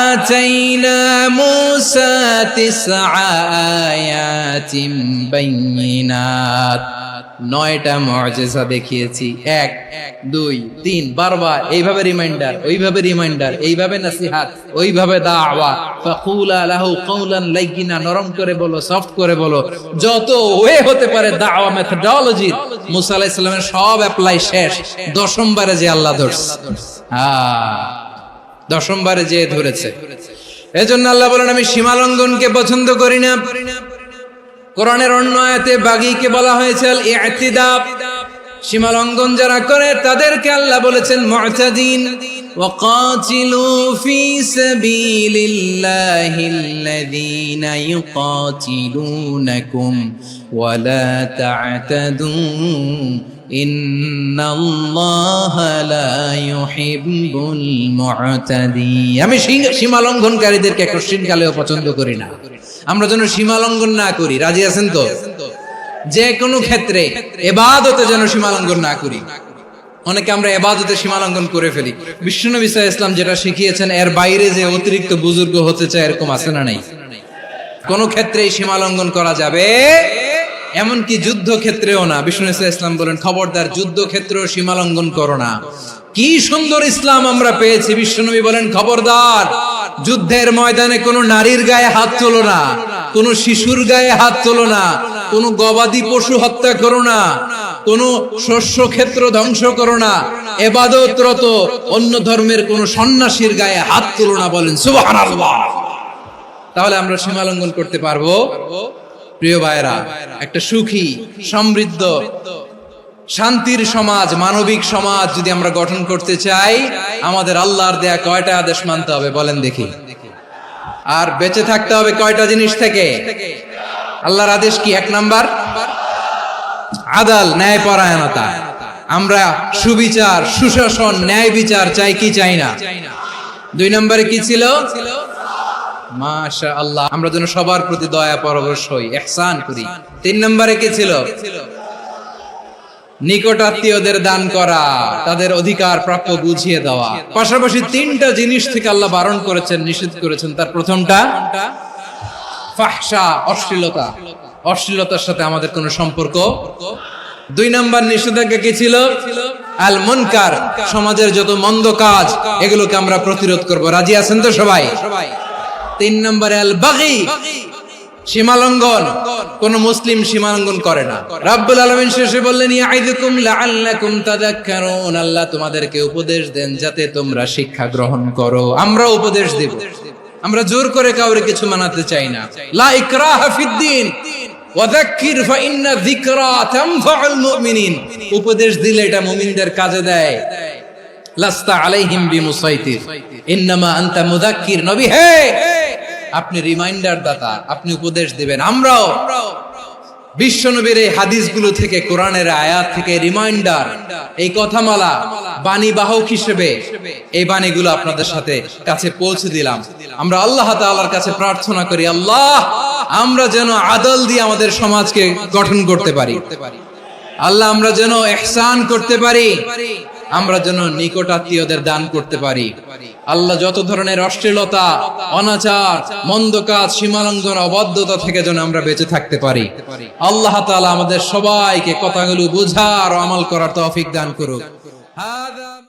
আতাইনা মূসা 9 আয়াতিন বাইয়িনাত। 9টা মুআজিজা দেখিয়েছি, 1 2 3 বারবার এইভাবে রিমাইন্ডার, ওইভাবে রিমাইন্ডার, এইভাবে নসিহত, ওইভাবে দাওয়া। ফাকুলা লাহু কাওলান লাইয়িনা, নরম করে বলো, সফট করে বলো, যত ওয়ে হতে পারে দাওয়া মেথডোলজি। মুসা আলাইহিস সালামের সব অ্যাপ্লাই শেষ, 10ম বারে যে আল্লাহ ধরছে। 10ম বারে যে ধরেছে। এজন্য আল্লাহ বলেন, আমি সীমা লঙ্ঘনকে পছন্দ করি না। কোরআনের অন্য আয়াতে বাগীকে বলা হয়েছে আল ইতিদা। সীমা লঙ্ঘন যারা করে তাদেরকে আল্লাহ বলেছেন মুতাদিন। ওয়াকাতিলু ফি সাবিলিল্লাহিল্লাযীনা ইউকাতিলুনাকুম ওয়া লা তা'তাদু ইন্নাল্লাহা লা ইউহিব্বুল মু'তাদিন। আমি সীমা লঙ্ঘনকারীদেরকে কোশ্চিনকালেও পছন্দ করি না। আমরা যেন সীমা লঙ্ঘন না করি, রাজি আছেন তো? যে কোনো ক্ষেত্রে ইবাদতে যেন সীমা লঙ্ঘন না করি। অনেকে আমরা ইবাদতে সীমা লঙ্ঘন করে ফেলি। বিশ্বনবী সাল্লাল্লাহু আলাইহি ওয়াসাল্লাম যেটা শিখিয়েছেন, এর বাইরে যে অতিরিক্ত বুজুর্গ হতে চায়, এরকম আছে না নাই? কোন ক্ষেত্রেই সীমা লঙ্ঘন করা যাবে, এমনকি যুদ্ধ ক্ষেত্রেও না। বিশ্বনবী সাল্লাল্লাহু আলাইহি ওয়াসাল্লাম বলেন, খবরদার যুদ্ধ ক্ষেত্রেও সীমা লঙ্ঘন করো না। কি সুন্দর ইসলাম আমরা পেয়েছি। বিশ্বনবী বলেন, খবরদার যুদ্ধের ময়দানে কোনো নারীর গায়ে হাত তোলো না, কোনো শিশুর গায়ে হাত তোলো না, কোনো গবাদি পশু হত্যা করো না, কোনো শস্য ক্ষেত্র ধ্বংস করো না, ইবাদতরত অন্য ধর্মের কোনো সন্ন্যাসীর গায়ে হাত তোলো না। বলেন সুবহানাল্লাহ। তাহলে আমরা সীমা লঙ্ঘন করতে পারবো? প্রিয় ভাইরা, একটা সুখী, সমৃদ্ধ, শান্তির সমাজ, মানবিক সমাজ যদি আমরা গঠন করতে চাই, আমাদের আল্লাহর দেয়া কয়টা আদেশ মানতে হবে বলেন দেখি? আর বেঁচে থাকতে হবে কয়টা জিনিস থেকে? আল্লাহর আদেশ কি? 1 নাম্বার আদাল, ন্যায়পরায়ণতা। আমরা সুবিচার, সুশাসন, ন্যায় বিচার চাই কি চাই না? 2 নম্বরে কি ছিল? মাশাআল্লাহ, আমরা যেন সবার প্রতি দয়া পরবশ হই, ইহসান করি। 3 নম্বরে কি ছিল? নিকট আত্মীয়দের দান করা, তাদের অধিকার প্রাপ্য বুঝিয়ে দেওয়া। পাশাপাশি 3টা জিনিস থেকে আল্লাহ বারণ করেছেন, নিষেধ করেছেন। তার প্রথমটা ফাহশা, অশ্লীলতা। অশ্লীলতার সাথে আমাদের কোনো সম্পর্ক। 2 নাম্বার নিষেধাজ্ঞা কি ছিল? আল মুনকার, সমাজের যত মন্দ কাজ এগুলোকে আমরা প্রতিরোধ করব। রাজি আছেন তো সবাই? 3 নম্বরে আল বাগী, সীমালঙ্ঘন। কোন মুসলিম সীমালঙ্ঘন করে না। রাব্বুল আলামিন শেষে বললেন, ইয়াইদুকুম লাআল্লাকুম তাযাক্কারুন। আল্লাহ তোমাদেরকে উপদেশ দেন যাতে তোমরা শিক্ষা গ্রহণ করো। আমরা উপদেশ দেব, আমরা জোর করে কাউরে কিছু মানাতে চাই না। লা ইকরাহা ফিদ্দিন, ওয়াযাক্কির ফাইন্না যিকরা তানফাউল মুমিনিন, উপদেশ দিলে এটা মুমিনদের কাজে দেয়। লাস্তা আলাইহিম বিমুসাইতির ইন্নামা আনতা মুযাক্কির, নবী হে আপনি রিমাইন্ডার দাতা, আপনি উপদেশ দিবেন। আমরাও বিশ্বনবীর এই হাদিসগুলো থেকে, কোরআনের আয়াত থেকে রিমাইন্ডার, এই কথামালা বাণী বাহক হিসেবে এই বাণীগুলো আপনাদের সাথে কাছে পৌঁছে দিলাম। আমরা আল্লাহ তাআলার কাছে প্রার্থনা করি, আল্লাহ আমরা যেন আদল দিয়ে আমাদের সমাজকে গঠন করতে পারি, আল্লাহ আমরা যেন ইহসান করতে পারি, আমরা যেন নিকট আত্মীয়দের দান করতে পারি। আল্লাহ যত ধরনের অশ্লীলতা, অনাচার, মন্দ কাজ, সীমালঙ্ঘন, অবাধ্যতা থেকে যেন আমরা বেঁচে থাকতে পারি। আল্লাহ তাআলা আমাদের সবাইকে কথাগুলো বোঝার ও আমল করার তৌফিক দান করুক।